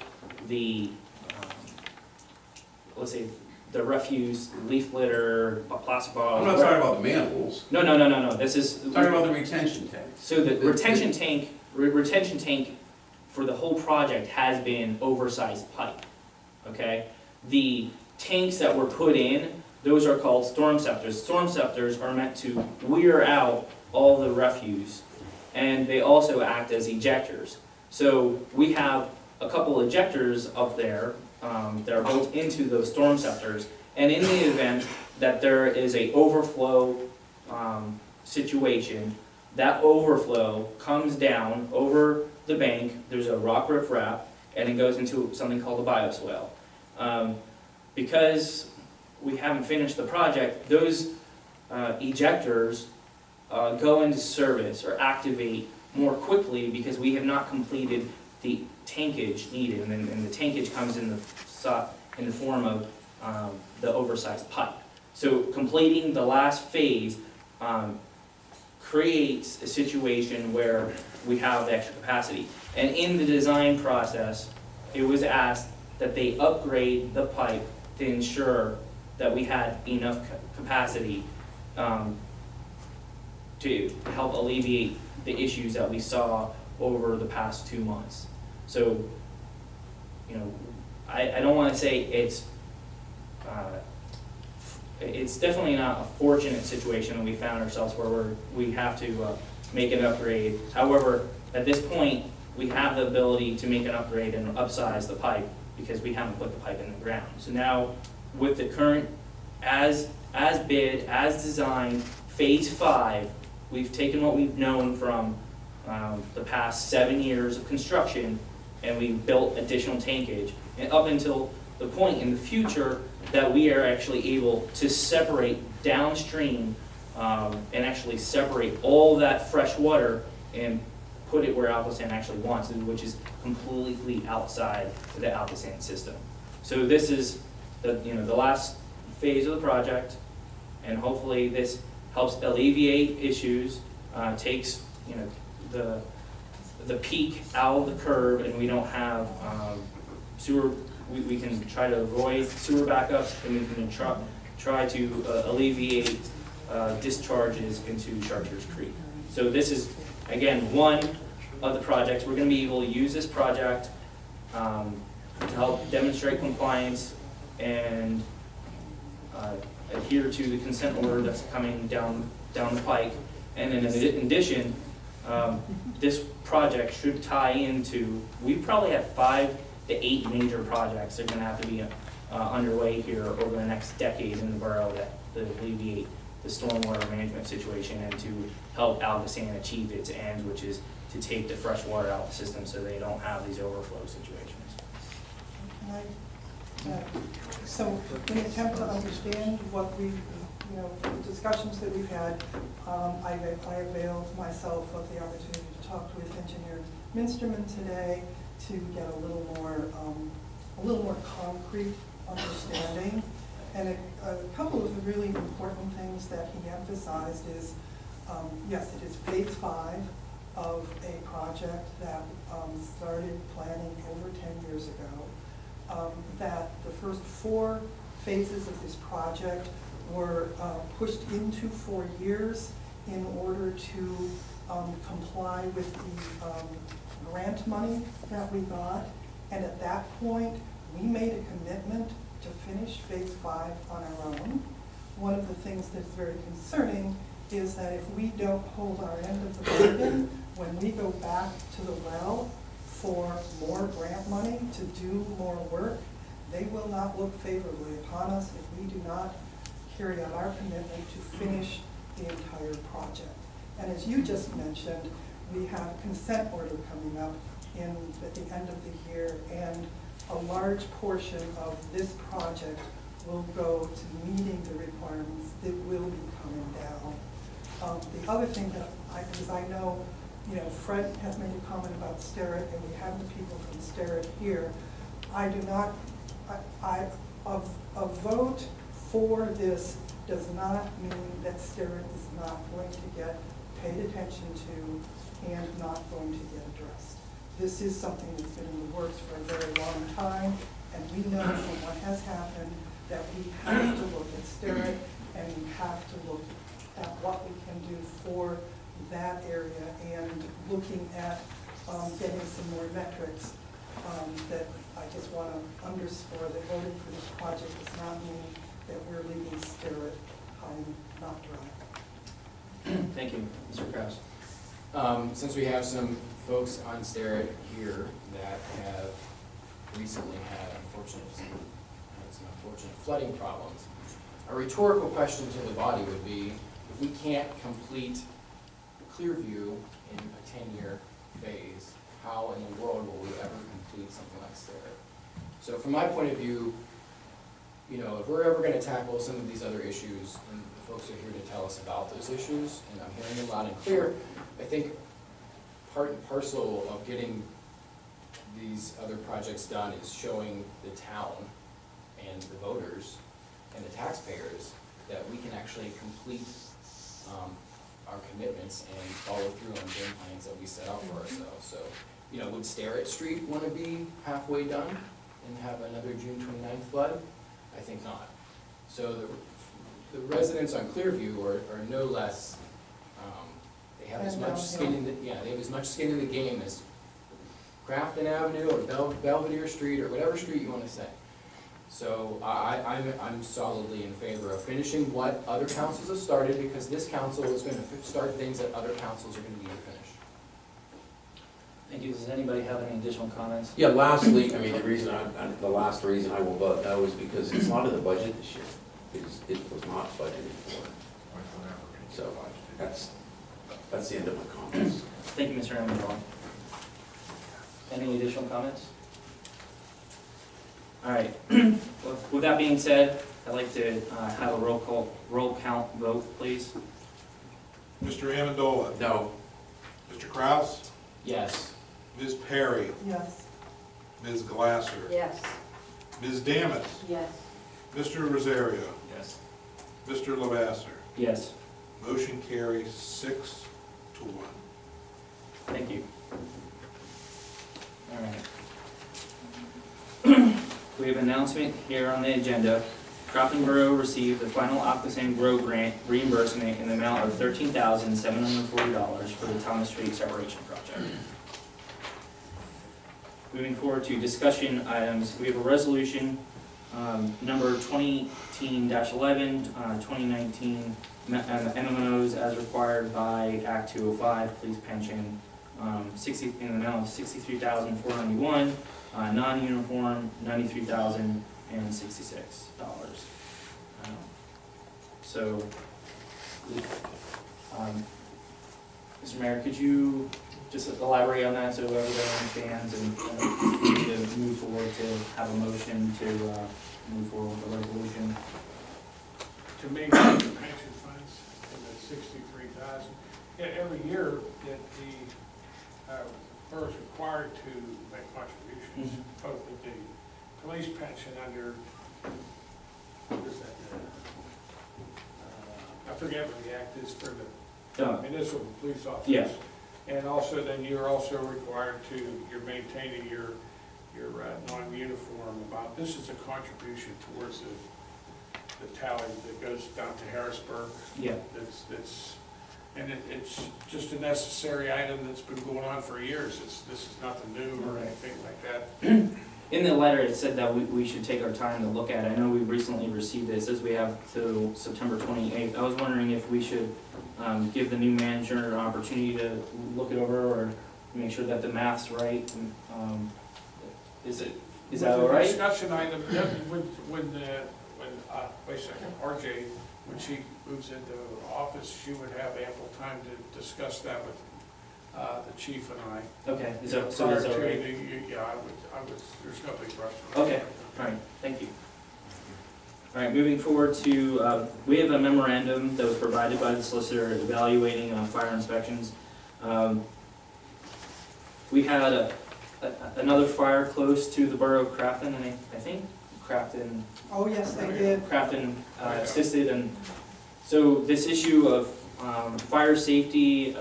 Speaker 1: the, let's say, the refuse, leaf litter, plastic
Speaker 4: I'm
Speaker 1: bottles.
Speaker 4: not talking about the manholes,
Speaker 1: No, this is.
Speaker 4: I'm talking about the retention tanks.
Speaker 1: So the retention tank for the whole project has been oversized pipe, okay? The tanks that were put in, those are called storm scepters. Storm scepters are meant to weir out all the refuse, and they also act as ejectors. So we have a couple ejectors up there that are built into those storm scepters, and in the event that there is a overflow situation, that overflow comes down over the bank, there's a rock riprap, and it goes into something called a bioswale. Because we haven't finished the project, those ejectors go into service or activate more quickly because we have not completed the tankage needed, and the tankage comes in the form of the oversized pipe. So completing the last phase creates a situation where we have the extra capacity. And in the design process, it was asked that they upgrade the pipe to ensure that we had enough capacity to help alleviate the issues that we saw over the past 2 months. So, you know, I don't want to say it's definitely not a fortunate situation that we found ourselves where we have to make an upgrade. However, at this point, we have the ability to make an upgrade and upsize the pipe because we haven't put the pipe in the ground. So now, with the current, as bid, as designed, phase 5, we've taken what we've known from the past 7 years of construction, and we've built additional tankage, and up until the point in the future that we are actually able to separate downstream and actually separate all that fresh water and put it where Alcosan actually wants it, which is completely outside of the Alcosan system. So this is the last phase of the project, and hopefully this helps alleviate issues, takes the peak out of the curve, and we don't have sewer. We can try to avoid sewer backups, and we can try to alleviate discharges into Chartiers Creek. So this is, again, one of the projects. We're going to be able to use this project to help demonstrate compliance and adhere to the consent order that's coming down the pike. And then in addition, this project should tie into, we probably have 5 to 8 major projects that are going to have to be underway here over the next decade in the borough that alleviate the stormwater management situation and to help Alcosan achieve its end, which is to take the fresh water out of the system so they don't have these overflow situations.
Speaker 11: So in an attempt to understand what we, the discussions that we've had, I availed myself of the opportunity to talk with Engineer Minsterman today to get a little more concrete understanding. And a couple of the really important things that he emphasized is, yes, it is phase 5 of a project that started planning over 10 years ago. That the first 4 phases of this project were pushed into 4 years in order to comply with the grant money that we got. And at that point, we made a commitment to finish phase 5 on our own. One of the things that's very concerning is that if we don't hold our end of the bargain, when we go back to the well for more grant money to do more work, they will not look favorably upon us if we do not carry out our commitment to finish the entire project. And as you just mentioned, we have a consent order coming up at the end of the year, and a large portion of this project will go to meeting the requirements that will be coming down. The other thing that because I know, Fred has made a comment about Sterrett, and we have the people from Sterrett here. A vote for this does not mean that Sterrett is not going to get paid attention to and not going to get addressed. This is something that's been in the works for a very long time, and we know from what has happened that we have to look at Sterrett, and we have to look at what we can do for that area, and looking at getting some more metrics that I just want to underscore that voting for this project does not mean that we're leaving Sterrett high and not dry.
Speaker 1: Thank you, Mr. Kraus.
Speaker 12: Since we have some folks on Sterrett here that have recently had some unfortunate flooding problems, a rhetorical question to the body would be, if we can't complete Clearview in a 10-year phase, how in the world will we ever complete something like Sterrett. So from my point of view, you know, if we're ever gonna tackle some of these other issues, and the folks are here to tell us about those issues, and I'm hearing them loud and clear, I think part and parcel of getting these other projects done is showing the town and the voters and the taxpayers that we can actually complete our commitments and follow through on game plans that we set out for ourselves. So, you know, would Sterrett Street wanna be halfway done and have another June 29th flood? I think not. So the residents on Clearview are no less, they have as much skin in the, they have as much skin in the game as Crafton Avenue or Belvedere Street or whatever street you wanna say. So I'm solidly in favor of finishing what other councils have started, because this council is gonna start things that other councils are gonna need to finish.
Speaker 1: Thank you. Does anybody have any additional comments?
Speaker 4: Yeah, lastly, I mean, the last reason I will vote no is because it's not in the budget this year. It was not budgeted for. So that's the end of my comments.
Speaker 1: Thank you, Mr. Amendola. Any additional comments? All right. With that being said, I'd like to have a roll count vote, please.
Speaker 3: Mr. Amendola?
Speaker 4: No.
Speaker 3: Mr. Kraus?
Speaker 12: Yes.
Speaker 3: Ms. Perry?
Speaker 11: Yes.
Speaker 3: Ms. Glasser?
Speaker 2: Yes.
Speaker 3: Ms. Damas?
Speaker 9: Yes.
Speaker 3: Mr. Rosario?
Speaker 1: Yes.
Speaker 3: Mr. Lavasser?
Speaker 1: Yes.
Speaker 3: Motion carries 6-1.
Speaker 1: Thank you. All right. We have an announcement here on the agenda. Crafton Borough received the final Octane Grow grant reimbursement in the amount of $13,740 for the Thomas Street separation project. Moving forward to discussion items, we have a resolution number 2018-11, 2019 MMOs as required by Act 205, police pension, in the amount of $63,491, non-uniform $93,066. So, Mr. Mayor, could you just elaborate on that so everybody understands and to move forward to have a motion to move forward with the resolution?
Speaker 8: To maintain the pension funds and the 63,000. Every year that the borough is required to make contributions, both with the police pension under, what is that? I forget what the act is for the municipal police officers.
Speaker 1: Yeah.
Speaker 8: And also then you're also required to, you're maintaining your non-uniform amount. This is a contribution towards the tally that goes down to Harrisburg.
Speaker 1: Yeah.
Speaker 8: It's just a necessary item that's been going on for years. This is nothing new or anything like that.
Speaker 1: In the letter, it said that we should take our time to look at it. I know we recently received it. It says we have till September 28th. I was wondering if we should give the new manager an opportunity to look it over or make sure that the math's right. Is that all right?
Speaker 8: Discussion item, when wait a second, RJ, when she moves into office, she would have ample time to discuss that with the chief and I.
Speaker 1: Okay, so that's all
Speaker 8: Prior to
Speaker 1: right?
Speaker 8: Yeah, I would, there's no big rush.
Speaker 1: Okay, all right, thank you. All right, moving forward to, we have a memorandum that was provided by the solicitor evaluating fire inspections. We had another fire close to the borough of Crafton, and I think Crafton
Speaker 11: Oh, yes, they did.
Speaker 1: Crafton assisted, and so this issue of fire safety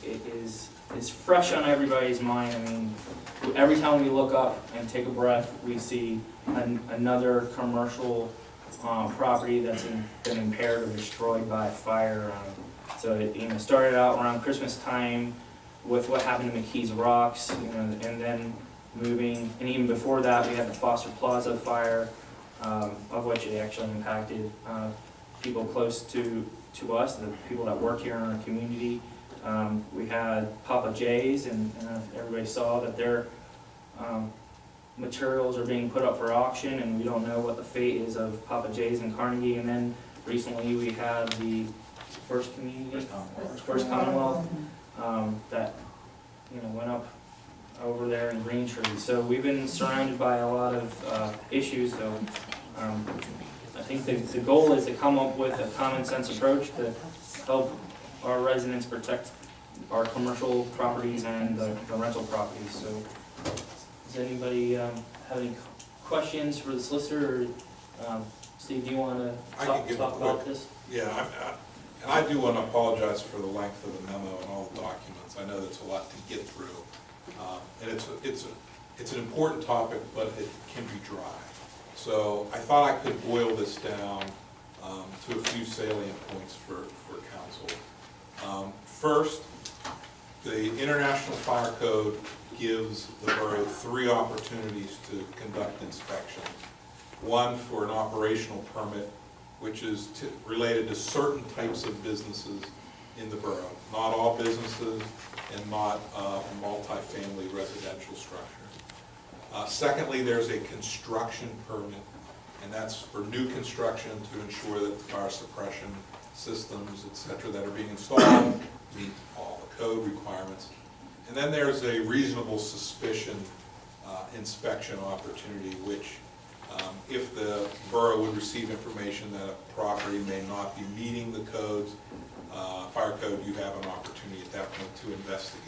Speaker 1: is fresh on everybody's mind. I mean, every time we look up and take a breath, we see another commercial property that's been impaired or destroyed by fire. So it started out around Christmas time with what happened to McKees Rocks, and then moving, and even before that, we had the Foster Plaza fire, of which it actually impacted people close to us, the people that work here in our community. We had Papa J's, and everybody saw that their materials are being put up for auction, and we don't know what the fate is of Papa J's in Carnegie. And then recently we had the First Commonwealth that went up over there in Green Tree. So we've been surrounded by a lot of issues, so I think the goal is to come up with a common sense approach to help our residents protect our commercial properties and the rental properties. So does anybody have any questions for the solicitor, or Steve, do you want to
Speaker 3: I can give a
Speaker 1: talk about
Speaker 3: quick-
Speaker 1: this?
Speaker 3: Yeah, and I do want to apologize for the length of the memo and all the documents. I know that's a lot to get through. And it's an important topic, but it can be dry. So I thought I could boil this down to a few salient points for council. First, the International Fire Code gives the borough 3 opportunities to conduct inspections. One for an operational permit, which is related to certain types of businesses in the borough, not all businesses and not multifamily residential structures. Secondly, there's a construction permit, and that's for new construction to ensure that the fire suppression systems, et cetera, that are being installed meet all the code requirements. And then there's a reasonable suspicion inspection opportunity, which if the borough would receive information that a property may not be meeting the codes, fire code, you have an opportunity at that point to investigate.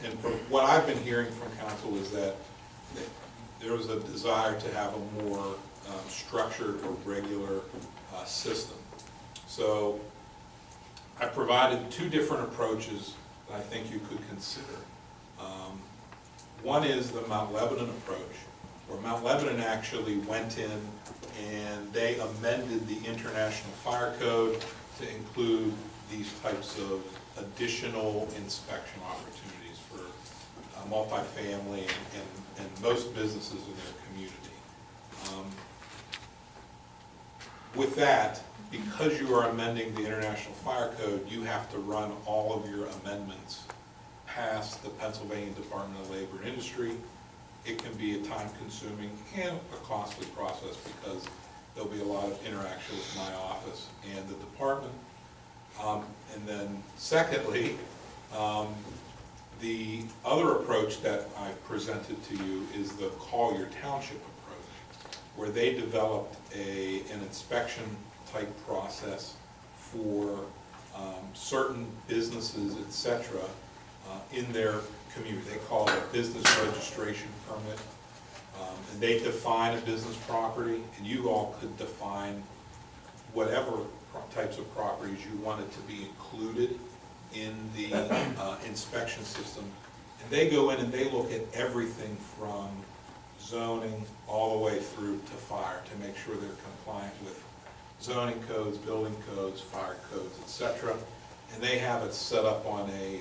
Speaker 3: And from what I've been hearing from council is that there was a desire to have a more structured or regular system. So I provided 2 different approaches that I think you could consider. One is the Mount Lebanon approach, where Mount Lebanon actually went in and they amended the International Fire Code to include these types of additional inspection opportunities for multifamily and most businesses in their community. With that, because you are amending the International Fire Code, you have to run all of your amendments past the Pennsylvania Department of Labor and Industry. It can be a time-consuming and a costly process because there'll be a lot of interaction with my office and the department. And then secondly, the other approach that I presented to you is the Collier Township approach, where they developed an inspection type process for certain businesses, et cetera, in their community. They call it a business registration permit. And they define a business property, and you all could define whatever types of properties you wanted to be included in the inspection system. And they go in and they look at everything from zoning all the way through to fire to make sure they're compliant with zoning codes, building codes, fire codes, et cetera. And they have it set up on a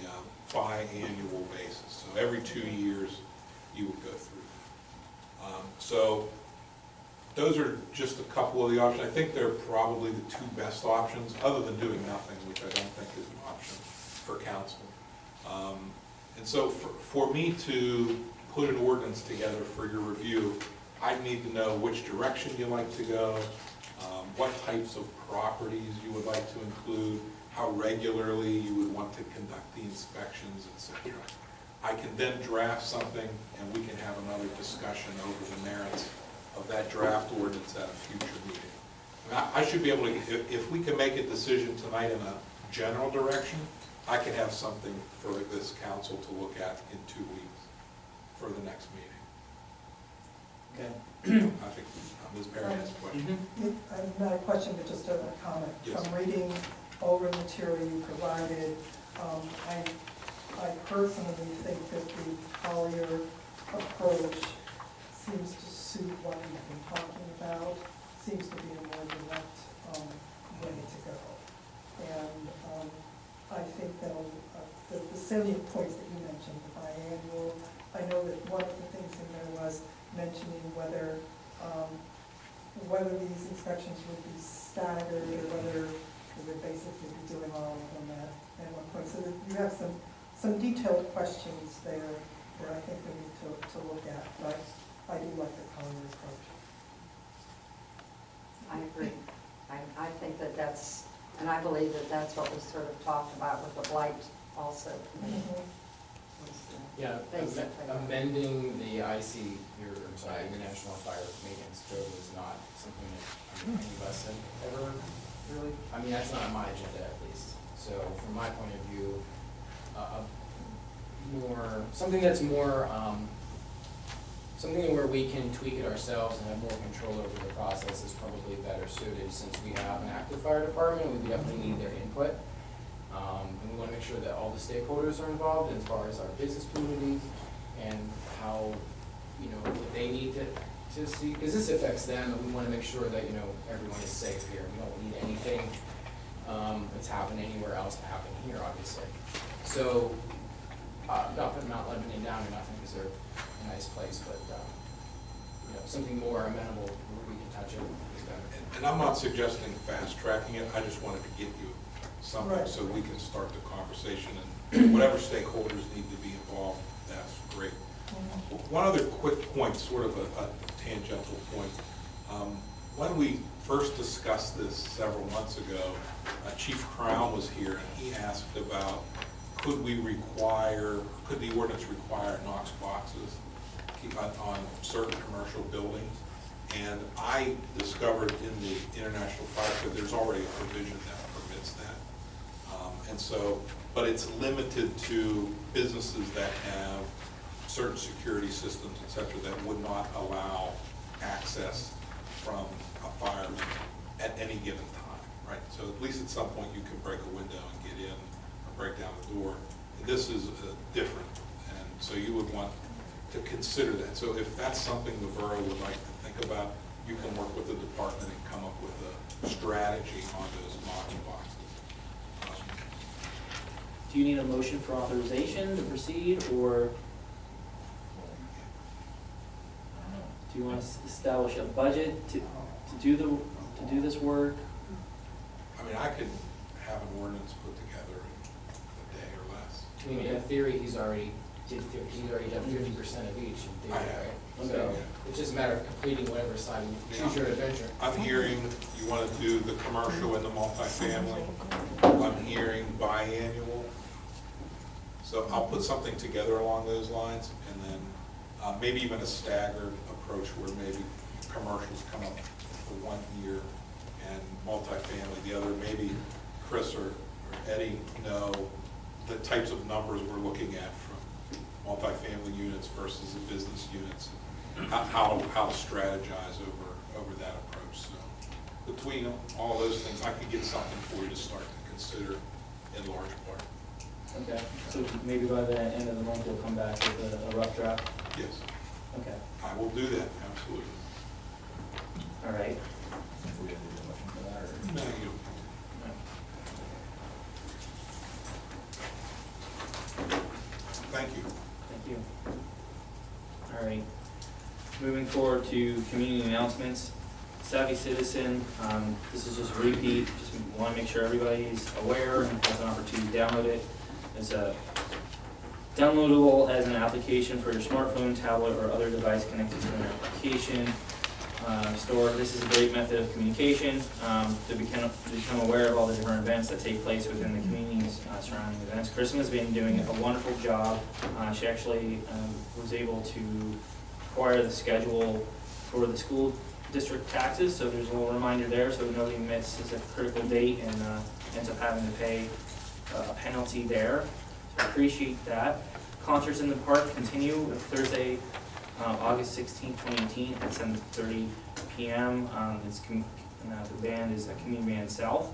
Speaker 3: biannual basis. So every 2 years you would go through that. So those are just a couple of the options. I think they're probably the 2 best options, other than doing nothing, which I don't think is an option for council. And so for me to put an ordinance together for your review, I need to know which direction you like to go, what types of properties you would like to include, how regularly you would want to conduct the inspections, et cetera. I can then draft something and we can have another discussion over the merits of that draft ordinance at a future meeting. I should be able to, if we can make a decision tonight in a general direction, I can have something for this council to look at in 2 weeks for the next meeting.
Speaker 1: Okay.
Speaker 3: I think Ms. Perry has a question.
Speaker 11: Not a question, but just a comment.
Speaker 3: Yes.
Speaker 11: From reading over the material you provided, I personally think that the Collier approach seems to suit what we've been talking about, seems to be a more direct way to go. And I think that the salient points that you mentioned, the biannual, I know that one of the things in there was mentioning whether these inspections would be staggered or whether we would basically be doing all of them at one point. So that you have some detailed questions there that I think we need to look at. But I do like the Collier approach.
Speaker 2: I agree. I think that that's, and I believe that that's what was sort of talked about with the blight also.
Speaker 12: Yeah,
Speaker 2: Basically.
Speaker 12: amending the IC, International Fire Maintenance Code was not something that any of us had ever really, I mean, that's not on my agenda at least. So from my point of view, something that's more, something where we can tweak it ourselves and have more control over the process is probably better suited. Since we have an active fire department, we definitely need their input. And we want to make sure that all the stakeholders are involved as far as our business community and how, what they need to see, because this affects them, and we want to make sure that, everyone is safe here. We don't need anything that's happened anywhere else to happen here, obviously. So, not putting Mount Lebanon down or nothing, because they're a nice place, but, something more amenable where we can touch it is better.
Speaker 3: And I'm not suggesting fast tracking it, I just wanted to get you something
Speaker 11: Right.
Speaker 3: so we can start the conversation, and whatever stakeholders need to be involved, that's great. One other quick point, sort of a tangential point. When we first discussed this several months ago, Chief Crown was here and he asked about could the ordinance require Knox boxes on certain commercial buildings? And I discovered in the International Fire Code, there's already a provision that permits that. And so, but it's limited to businesses that have certain security systems, et cetera, that would not allow access from a fireman at any given time, right? So at least at some point you can break a window and get in or break down the door. This is different, and so you would want to consider that. So if that's something the borough would like to think about, you can work with the department and come up with a strategy on those Knox boxes.
Speaker 1: Do you need a motion for authorization to proceed, or do you want to establish a budget to do this work?
Speaker 3: I mean, I could have an ordinance put together in a day or less.
Speaker 12: I mean, in theory, he's already done 50% of each in theory, right? So
Speaker 1: Okay.
Speaker 12: it's just a matter of completing whatever side you choose your adventure.
Speaker 3: I'm hearing you want to do the commercial and the multifamily. I'm hearing biannual. So I'll put something together along those lines, and then maybe even a staggered approach where maybe commercials come up for 1 year and multifamily the other. Maybe Chris or Eddie know the types of numbers we're looking at from multifamily units versus the business units, how to strategize over that approach. So between all those things, I could get something for you to start to consider in large part.
Speaker 1: Okay, so maybe by the end of the month, we'll come back with a rough draft?
Speaker 3: Yes,
Speaker 1: Okay,
Speaker 3: I will do that, absolutely.
Speaker 1: all right.
Speaker 3: No, you don't. Thank you.
Speaker 1: Thank you. All right. Moving forward to community announcements. Savvy Citizen, this is just a repeat, just want to make sure everybody's aware and has an opportunity to download it. It's downloadable as an application for your smartphone, tablet, or other device connected to an application store. This is a great method of communication to become aware of all the different events that take place within the communities surrounding events. Kristen has been doing a wonderful job. She actually was able to acquire the schedule for the school district taxes, so there's a little reminder there, so nobody misses a critical date and ends up having to pay a penalty there. So I appreciate that. Concerts in the park continue Thursday, August 16, 2018 at 7:30 p.m. The band is a Community Band South.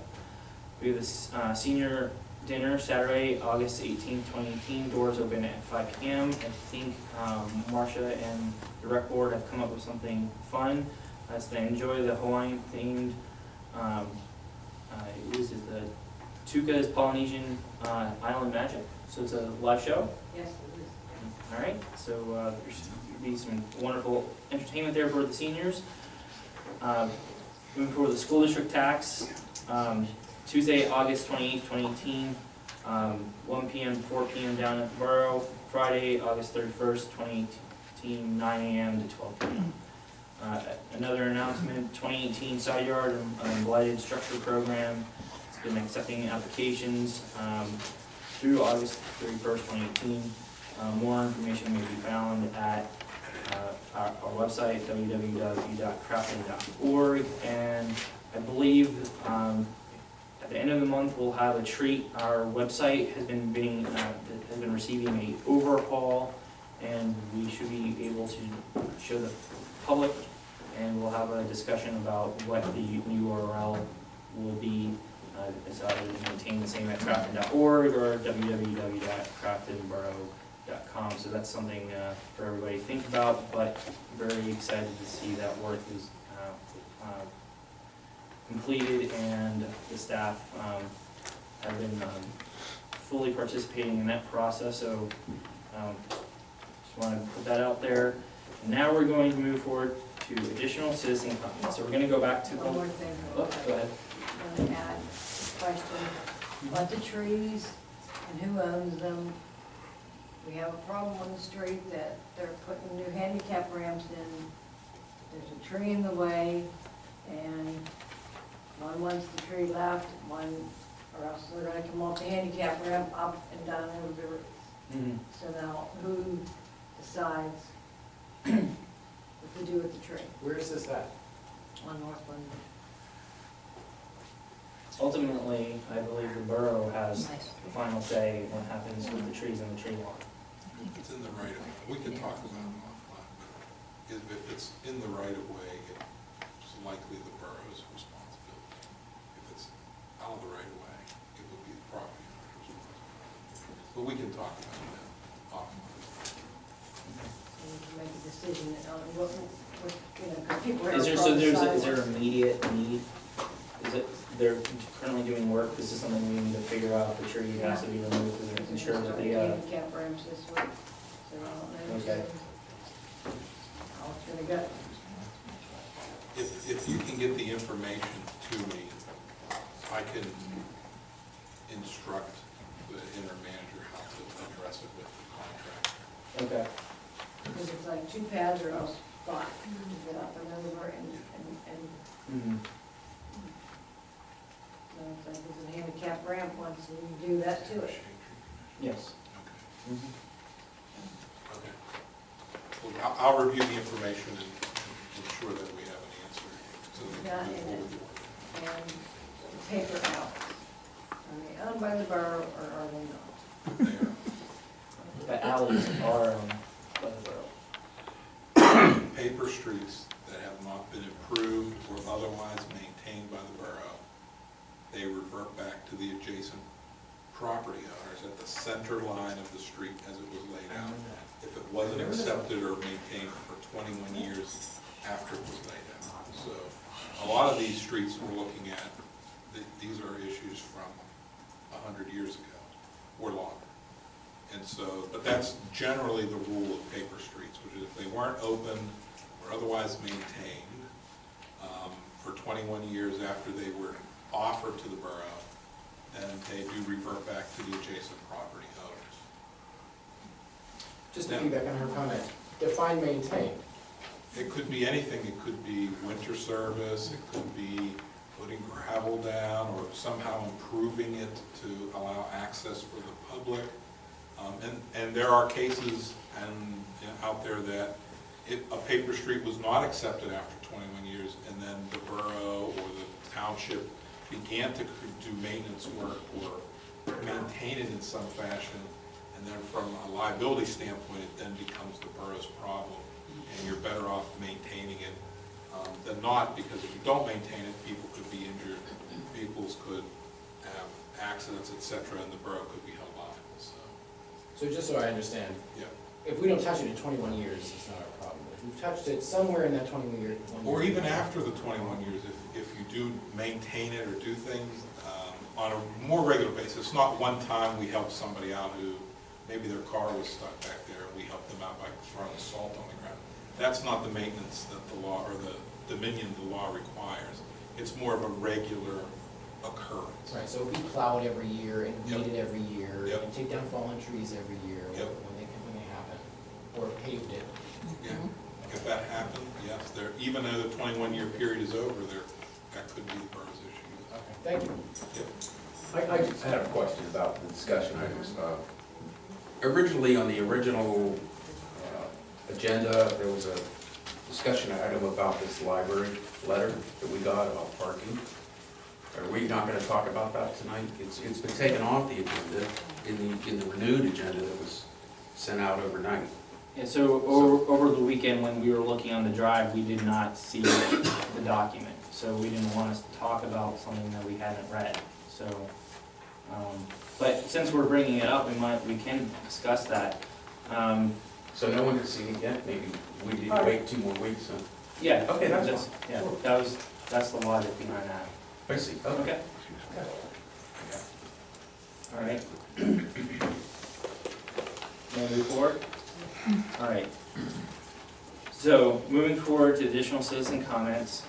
Speaker 1: We have this senior dinner Saturday, August 18, 2018. Doors open at 5 p.m. I think Marcia and the rec board have come up with something fun. That's to enjoy the Hawaiian themed, the Tuka's Polynesian Island Magic. So it's a live show.
Speaker 2: Yes, it is.
Speaker 1: All right, so there should be some wonderful entertainment there for the seniors. Moving forward, the school district tax, Tuesday, August 28th, 2018, 1 p.m. to 4 p.m. down at the Borough. Friday, August 31st, 2018, 9 a.m. to 12 p.m. Another announcement, 2018 side yard and blighted structure program. It's been accepting applications through August 31st, 2018. More information may be found at our website, www.crafton.org, and I believe at the end of the month, we'll have a treat. Our website has been receiving a overhaul, and we should be able to show the public, and we'll have a discussion about what the new URL will be. It's either maintained the same at crafton.org or www.craftonborough.com. So that's something for everybody to think about, but very excited to see that work is completed, and the staff have been fully participating in that process. So just want to put that out there. And now we're going to move forward to additional citizen comments. So we're going to go back to.
Speaker 13: One more thing.
Speaker 1: Oh, go ahead.
Speaker 13: I'm gonna add a question about the trees and who owns them. We have a problem on the street that they're putting new handicap ramps in. There's a tree in the way, and one wants the tree left, one, or else they're gonna come off the handicap ramp up and down over the roof. So now, who decides what to do with the tree
Speaker 12: Where is this at?
Speaker 13: on North London?
Speaker 1: Ultimately, I believe the borough has the final say in what happens with the trees in the tree lawn.
Speaker 3: It's in the right of way. We can talk about it offline, but if it's in the right of way, it's likely the borough's responsibility. If it's out of the right of way, it will be the property owner's responsibility. But we can talk about that offline.
Speaker 13: So we can make a decision on what, you know, because people are.
Speaker 1: Is there immediate need? Is it, they're currently doing work, this is something we need to figure out, the tree has to be removed to ensure that they,
Speaker 13: Handicap ramps this week, so I don't know.
Speaker 1: Okay.
Speaker 13: How it's gonna go.
Speaker 3: If you can get the information to me, I can instruct the interim manager how to address it with the contractor.
Speaker 1: okay.
Speaker 13: Because it's like 2 paths or else 5, to get up and over and so it's like there's a handicap ramp once and you do that to it.
Speaker 1: Yes.
Speaker 3: Okay. Okay. Well, I'll review the information and ensure that we have an answer so that we
Speaker 13: Yeah,
Speaker 3: can move
Speaker 13: and
Speaker 3: forward.
Speaker 13: And the paper outlets, are they owned by the borough or are they not?
Speaker 3: They are.
Speaker 1: The alleys are by the borough.
Speaker 3: Paper streets that have not been improved or otherwise maintained by the borough, they revert back to the adjacent property owners at the center line of the street as it was laid out. If it wasn't accepted or maintained for 21 years after it was laid out. So a lot of these streets we're looking at, these are issues from 100 years ago or longer. And so, but that's generally the rule of paper streets, which is if they weren't open or otherwise maintained for 21 years after they were offered to the borough, then they do revert back to the adjacent property owners.
Speaker 12: Just to piggyback on her comment, define maintain.
Speaker 3: It could be anything. It could be winter service, it could be putting gravel down or somehow improving it to allow access for the public. And there are cases out there that a paper street was not accepted after 21 years, and then the borough or the township began to do maintenance work or maintain it in some fashion, and then from a liability standpoint, it then becomes the borough's problem, and you're better off maintaining it than not, because if you don't maintain it, people could be injured, vehicles could have accidents, etc., and the borough could be held liable.
Speaker 12: So just so I understand,
Speaker 3: Yeah.
Speaker 12: if we don't touch it in 21 years, it's not our problem. If we've touched it somewhere in that 21 year.
Speaker 3: Or even after the 21 years, if you do maintain it or do things on a more regular basis, not one time we helped somebody out who maybe their car was stuck back there and we helped them out by throwing salt on the ground. That's not the maintenance that the law or the dominion the law requires. It's more of a regular occurrence.
Speaker 12: Right, so if we plow it every year and weed it every year
Speaker 3: Yep.
Speaker 12: and take down fallen trees every year
Speaker 3: Yep.
Speaker 12: when they happen, or paved it.
Speaker 3: Yeah. If that happened, yes, even though the 21-year period is over, that could be the borough's issue.
Speaker 12: Okay, thank you.
Speaker 3: Yep.
Speaker 4: I just had a question about the discussion items. Originally, on the original agenda, there was a discussion item about this library letter that we got about parking. Are we not gonna talk about that tonight? It's been taken off the agenda in the renewed agenda that was sent out overnight.
Speaker 1: Yeah, so over the weekend, when we were looking on the drive, we did not see the document. So we didn't want us to talk about something that we hadn't read, so. But since we're bringing it up, we can discuss that.
Speaker 4: So no one has seen it yet? Maybe we need to wait 2 more weeks, huh?
Speaker 1: Yeah.
Speaker 4: Okay, that's fine.
Speaker 1: Yeah, that's the logic behind that.
Speaker 4: I see, okay.
Speaker 1: Okay. All right. Wanna move forward? All right. So, moving forward to additional citizen comments.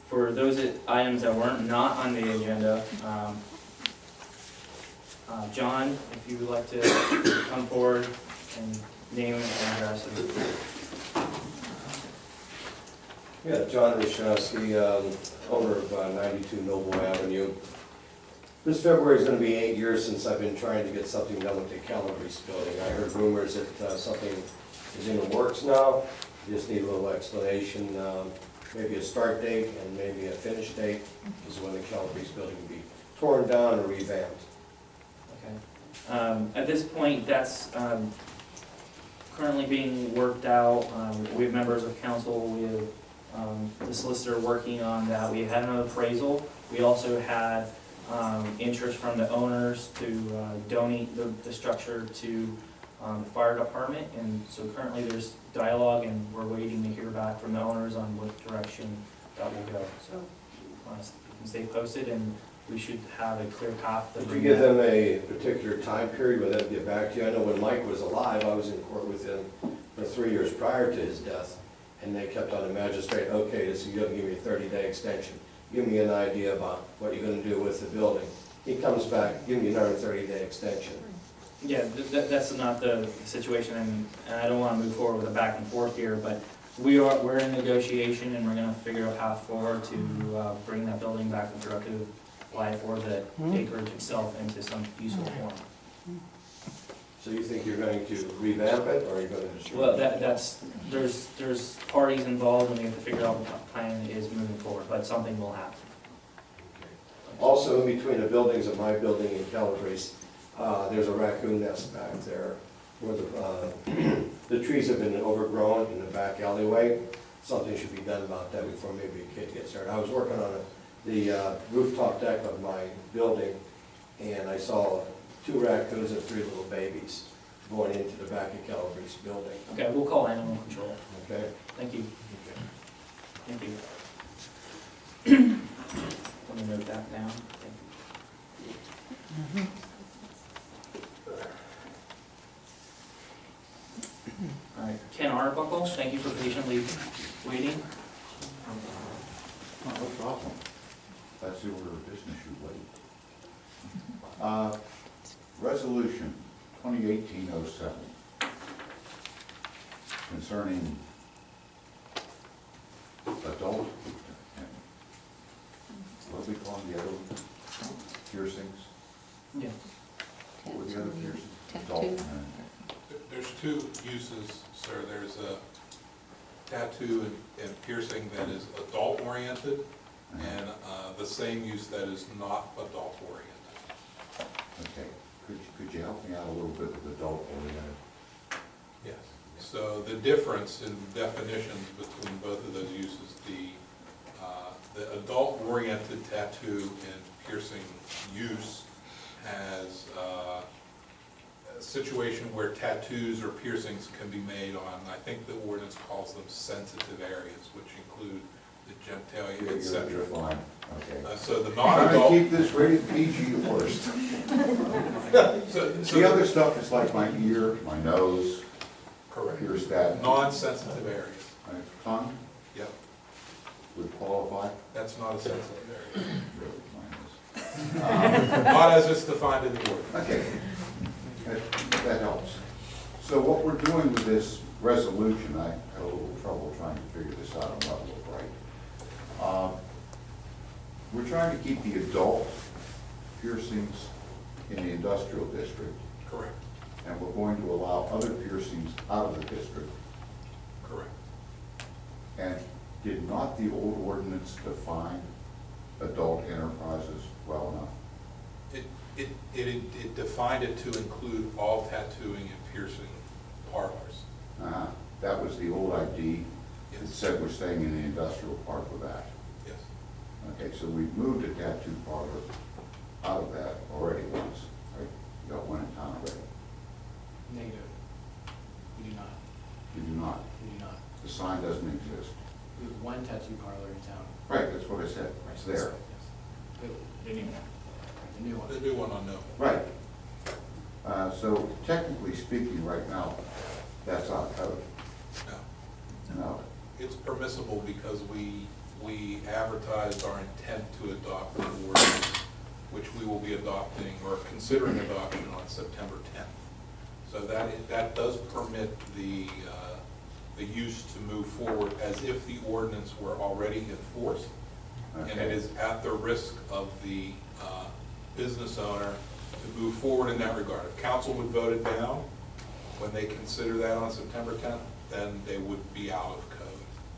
Speaker 1: For those items that weren't not on the agenda, John, if you would like to come forward and name and address.
Speaker 14: Yeah, John Rashowski, owner of 92 Noble Avenue. This February is going to be 8 years since I've been trying to get something done with the Calabrese building. I heard rumors that something is in the works now. Just need a little explanation, maybe a start date and maybe a finish date is when the Calabrese building will be torn down or revamped.
Speaker 1: Okay. At this point, that's currently being worked out. We have members of council, we have the solicitor working on that. We had an appraisal. We also had interest from the owners to donate the structure to the fire department. And so currently there's dialogue and we're waiting to hear back from the owners on what direction that will go. So you can stay posted and we should have a clear path.
Speaker 14: Did you give them a particular time period when they'll get back to you? I know when Mike was alive, I was in court with him for 3 years prior to his death. And they kept on the magistrate, okay, so you're gonna give me a 30-day extension. Give me an idea about what you're gonna do with the building. He comes back, give me another 30-day extension.
Speaker 1: Yeah, that's not the situation, and I don't want to move forward with a back and forth here, but we're in negotiation and we're going to figure out a path forward to bring that building back to productive life or the acreage itself into some useful form.
Speaker 14: So you think you're going to revamp it, or are you going to?
Speaker 1: Well, there's parties involved and we have to figure out what the plan is moving forward, but something will happen.
Speaker 14: Also, in between the buildings of my building and Calabrese, there's a raccoon nest back there where the trees have been overgrown in the back alleyway. Something should be done about that before maybe a kid gets there. I was working on the rooftop deck of my building, and I saw 2 raccoons and 3 little babies going into the back of Calabrese building.
Speaker 1: Okay, we'll call animal control.
Speaker 14: Okay?
Speaker 1: Thank you. Thank you. Let me note that down. Thank you. All right, Ken Arbuckle, thank you for patiently waiting.
Speaker 15: No problem. That's the order of business, you wait. Resolution 2018-07 concerning adult, what do we call them, the other piercings?
Speaker 1: Yeah.
Speaker 15: What were the other piercings? Adult and
Speaker 3: There's 2 uses, sir. There's a tattoo and piercing that is adult-oriented, and the same use that is not adult-oriented.
Speaker 15: Okay, could you help me out a little bit with adult-oriented?
Speaker 3: Yes. So the difference in definitions between both of those uses, the adult-oriented tattoo and piercing use has a situation where tattoos or piercings can be made on, I think the ordinance calls them sensitive areas, which include the genitalia, etc.
Speaker 15: You're fine, okay.
Speaker 3: So the
Speaker 15: Trying
Speaker 3: non-adult.
Speaker 15: to keep this rated PG at worst.
Speaker 3: So
Speaker 15: The other stuff is like my ear, my nose,
Speaker 3: correct.
Speaker 15: pierce that.
Speaker 3: Non-sensitive areas.
Speaker 15: My tongue
Speaker 3: Yep,
Speaker 15: would qualify.
Speaker 3: that's not a sensitive area.
Speaker 15: Really, mine is.
Speaker 3: Not as it's defined in the ordinance.
Speaker 15: Okay, that helps. So what we're doing with this resolution, I had a little trouble trying to figure this out on level of right. We're trying to keep the adult piercings in the industrial district,
Speaker 3: Correct.
Speaker 15: and we're going to allow other piercings out of the district.
Speaker 3: Correct.
Speaker 15: And did not the old ordinance define adult enterprises well enough?
Speaker 3: It defined it to include all tattooing and piercing parlors.
Speaker 15: That was the old ID. It
Speaker 3: Yes.
Speaker 15: said we're staying in the industrial park with that.
Speaker 3: Yes.
Speaker 15: Okay, so we've moved a tattoo parlor out of that already once, right? You got one in town already.
Speaker 12: Negative. We do not.
Speaker 15: You do not.
Speaker 12: We do not.
Speaker 15: The sign doesn't exist.
Speaker 12: We have one tattoo parlor in town.
Speaker 15: Right, that's what I said. It's there.
Speaker 12: Yes. The new one. The new one.
Speaker 3: The new one unknown.
Speaker 15: Right. So technically speaking, right now, that's out of code.
Speaker 3: No.
Speaker 15: No.
Speaker 3: It's permissible because we advertised our intent to adopt the ordinance, which we will be adopting or considering adoption on September 10th. So that does permit the use to move forward as if the ordinance were already in force. And it is at the risk of the business owner to move forward in that regard. If council would vote it down when they consider that on September 10th, then they would be out of code.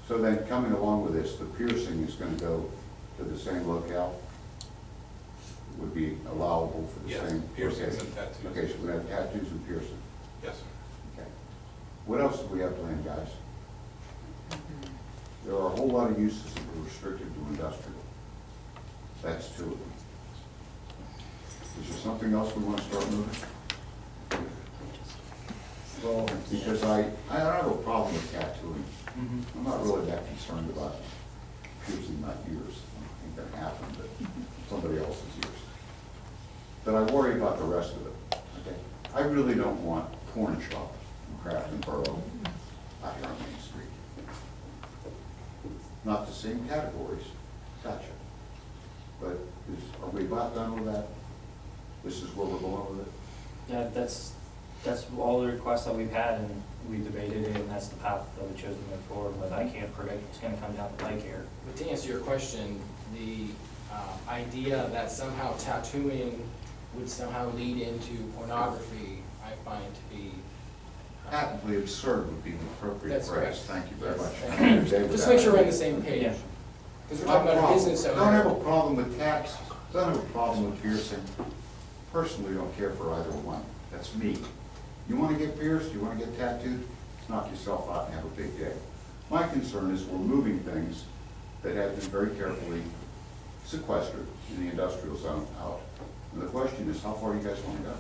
Speaker 15: So then coming along with this, the piercing is going to go to the same locale? Would be allowable for the
Speaker 3: Yes,
Speaker 15: same?
Speaker 3: piercings
Speaker 15: okay.
Speaker 3: and tattoos.
Speaker 15: Okay, so we have tattoos and piercing.
Speaker 3: Yes, sir.
Speaker 15: Okay. What else do we have planned, guys? There are a whole lot of uses that are restricted to industrial. That's two of them. Is there something else we want to start moving? Well, because I don't have a problem with tattooing. I'm not really that concerned about piercing my ears. I think that happened, but somebody else's ears. But I worry about the rest of it, okay? I really don't want porn shop in Crafton Borough out here on Main Street. Not the same categories, gotcha. But are we about done with that? This is where we're going with it?
Speaker 1: Yeah, that's all the requests that we've had, and we debated it, and that's the path that we chose to move forward with. I can't predict what's gonna come down the pike here.
Speaker 12: But to answer your question, the idea that somehow tattooing would somehow lead into pornography, I find to be.
Speaker 15: Patently absurd would be the appropriate
Speaker 12: That's
Speaker 15: phrase.
Speaker 12: correct.
Speaker 15: Thank you very
Speaker 12: Yes,
Speaker 15: much.
Speaker 12: thank you.
Speaker 15: I agree with
Speaker 12: Just
Speaker 15: that.
Speaker 12: make sure we're on the same page.
Speaker 1: Yeah.
Speaker 12: Because we're talking about a business owner.
Speaker 15: Don't have a problem with tax, don't have a problem with piercing. Personally, don't care for either one. That's me. You want to get pierced, you want to get tattooed, knock yourself out and have a big day. My concern is we're moving things that have been very carefully sequestered in the industrial zone out. And the question is, how far you guys want to go?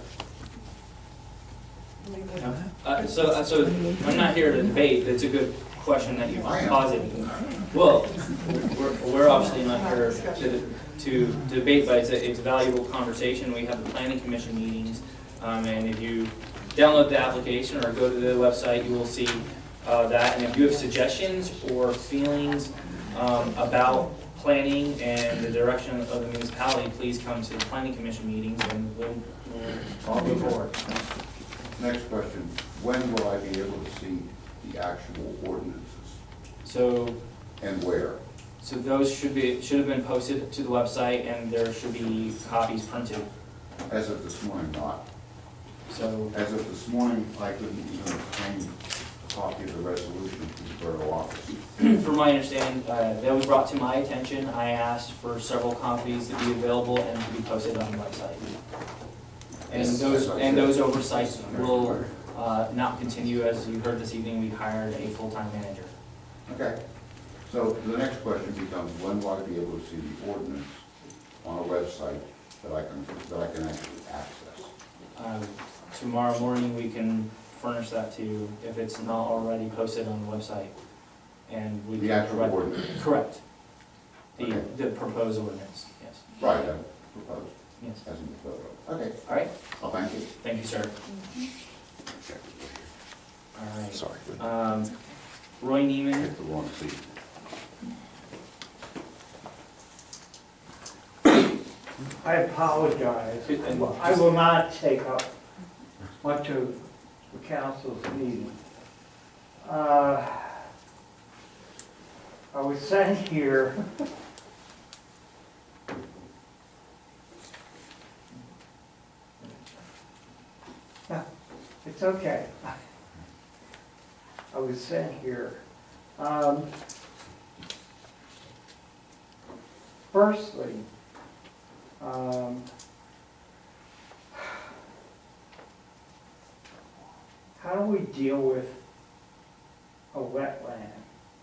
Speaker 1: So I'm not here to debate, it's a good question that you
Speaker 15: I am.
Speaker 1: posited. Well, we're obviously not here to debate, but it's a valuable conversation. We have the planning commission meetings, and if you download the application or go to the website, you will see that. And if you have suggestions or feelings about planning and the direction of the municipality, please come to the planning commission meetings and we'll all move forward.
Speaker 15: Next question, when will I be able to see the actual ordinances
Speaker 1: So
Speaker 15: and where?
Speaker 1: So those should have been posted to the website, and there should be copies printed.
Speaker 15: As of this morning, not.
Speaker 1: So,
Speaker 15: As of this morning, I couldn't even obtain a copy of the resolution to the borough office.
Speaker 1: from my understanding, that was brought to my attention. I asked for several copies to be available and to be posted on the website. And those oversights will not continue. As you heard this evening, we hired a full-time manager.
Speaker 15: Okay. So the next question becomes, when will I be able to see the ordinance on a website that I can actually access?
Speaker 1: Tomorrow morning, we can furnish that to you if it's not already posted on the website. And we
Speaker 15: The
Speaker 1: can
Speaker 15: actual
Speaker 1: provide-
Speaker 15: ordinance?
Speaker 1: Correct.
Speaker 15: Okay.
Speaker 1: The proposed ordinance, yes.
Speaker 15: Right, I proposed,
Speaker 1: Yes.
Speaker 15: hasn't been voted on. Okay,
Speaker 1: All right,
Speaker 15: well, thank you.
Speaker 1: thank you, sir. All right.
Speaker 4: Sorry.
Speaker 1: Roy Neiman,
Speaker 15: Hit the wrong seat.
Speaker 16: I apologize.
Speaker 1: And-
Speaker 16: I will not take up much of the council's meeting. I was sent here It's okay. I was sent here. Firstly, how do we deal with a wetland?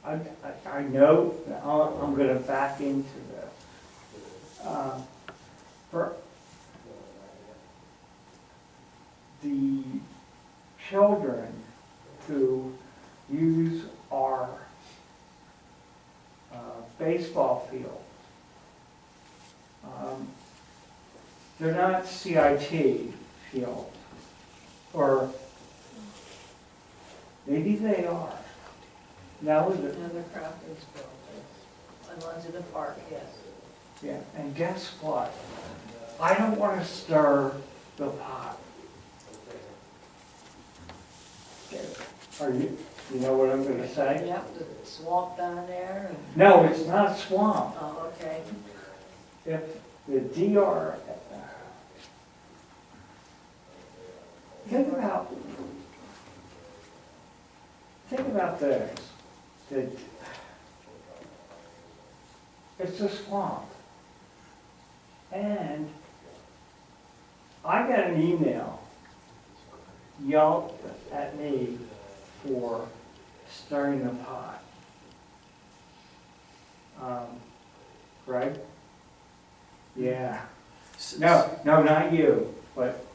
Speaker 16: I know, I'm gonna back into this. For the children who use our baseball field, they're not CIT fields, or maybe they are. Now,
Speaker 13: Another Crafton's built, and one's in the park, yes.
Speaker 16: yeah, and guess what? I don't want to stir the pot. Are you know what I'm gonna say?
Speaker 13: Yep, the swamp down there, and,
Speaker 16: No, it's not swamp.
Speaker 13: oh, okay.
Speaker 16: If the DR, think about this, that it's a swamp. And I got an email yelled at me for stirring the pot. Right? Yeah. No, not you, but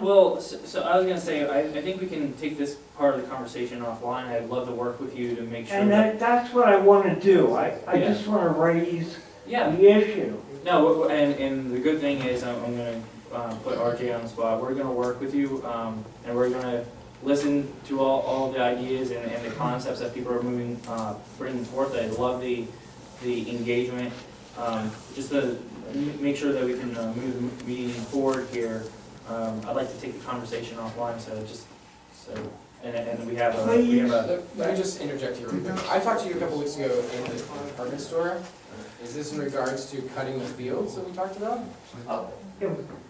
Speaker 1: Well, so I was gonna say, I think we can take this part of the conversation offline. I'd love to work with you to make sure
Speaker 16: and
Speaker 1: that.
Speaker 16: that's what I want to do. I
Speaker 1: Yeah.
Speaker 16: just want to raise
Speaker 1: Yeah,
Speaker 16: the issue.
Speaker 1: no, and the good thing is, I'm gonna put RJ on the spot. We're gonna work with you, and we're gonna listen to all the ideas and the concepts that people are bringing forth. I love the engagement, just to make sure that we can move the meeting forward here. I'd like to take the conversation offline, and we have a.
Speaker 12: Let me just interject here real quick. I talked to you a couple weeks ago in the department store. Is this in regards to cutting the fields that we talked about?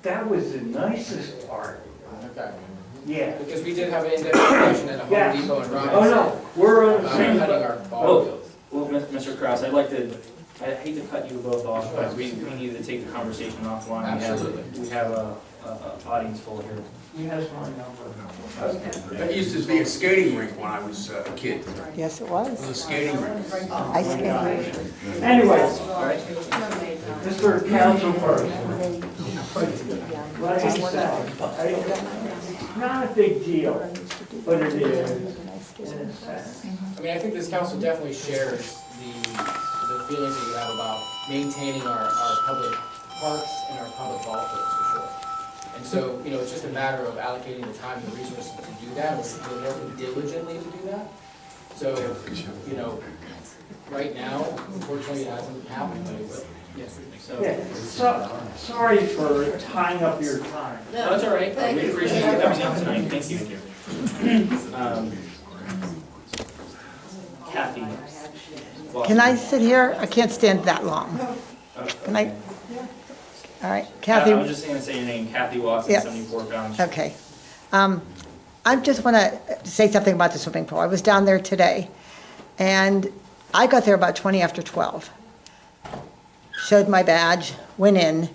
Speaker 16: That was the nicest part.
Speaker 12: Okay.
Speaker 16: Yeah.
Speaker 12: Because we did have an in-depth discussion at a
Speaker 16: Yes.
Speaker 12: Home Depot in
Speaker 16: Oh,
Speaker 12: Robinson
Speaker 16: no, we're on the
Speaker 12: about
Speaker 16: same.
Speaker 12: cutting our ball fields.
Speaker 1: Well, Mr. Kraus, I hate to cut you both off, but we need to take the conversation offline.
Speaker 12: Absolutely.
Speaker 1: We have a audience full here.
Speaker 16: He has my number.
Speaker 4: That used to be a skating rink when I was a kid.
Speaker 11: Yes, it
Speaker 4: It was
Speaker 11: was.
Speaker 4: a skating rink.
Speaker 11: Ice skating.
Speaker 16: Anyways, Mr. Councilperson, like I said, it's not a big deal, but it is in a sense.
Speaker 12: I mean, I think this council definitely shares the feelings that you have about maintaining our public parks and our public ball fields, for sure. And so, it's just a matter of allocating the time and the resources to do that, we're working diligently to do that. So, right now, unfortunately, it hasn't happened, but it will.
Speaker 1: Yes.
Speaker 16: Yeah, so, sorry for tying up your time.
Speaker 1: No, that's all right. We appreciate you coming out tonight. Thank you. Kathy.
Speaker 11: Can I sit here? I can't stand that long. Can I? All right, Kathy.
Speaker 1: I was just gonna say your name, Kathy Watson,
Speaker 11: Yes.
Speaker 1: 74 Pounds.
Speaker 11: Okay. I just want to say something about the swimming pool. I was down there today, and I got there about 20 after 12. Showed my badge, went in,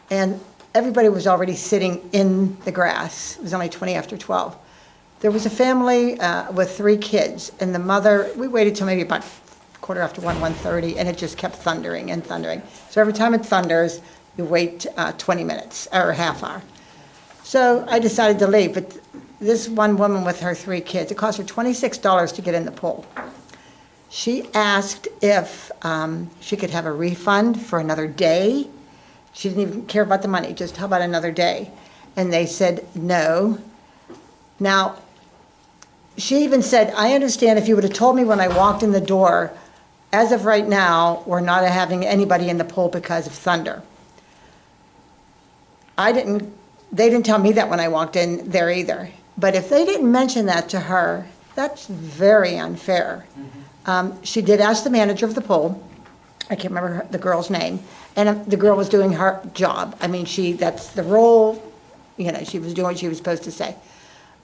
Speaker 11: and everybody was already sitting in the grass. It was only 20 after 12. There was a family with 3 kids, and the mother, we waited till maybe about 1:15, and it just kept thundering and thundering. So every time it thunders, you wait 20 minutes or a half hour. So I decided to leave, but this one woman with her 3 kids, it cost her $26 to get in the pool. She asked if she could have a refund for another day. She didn't even care about the money, just how about another day? And they said no. Now, she even said, I understand if you would have told me when I walked in the door, as of right now, we're not having anybody in the pool because of thunder. They didn't tell me that when I walked in there either. But if they didn't mention that to her, that's very unfair. She did ask the manager of the pool, I can't remember the girl's name, and the girl was doing her job. I mean, that's the role, she was doing what she was supposed to say.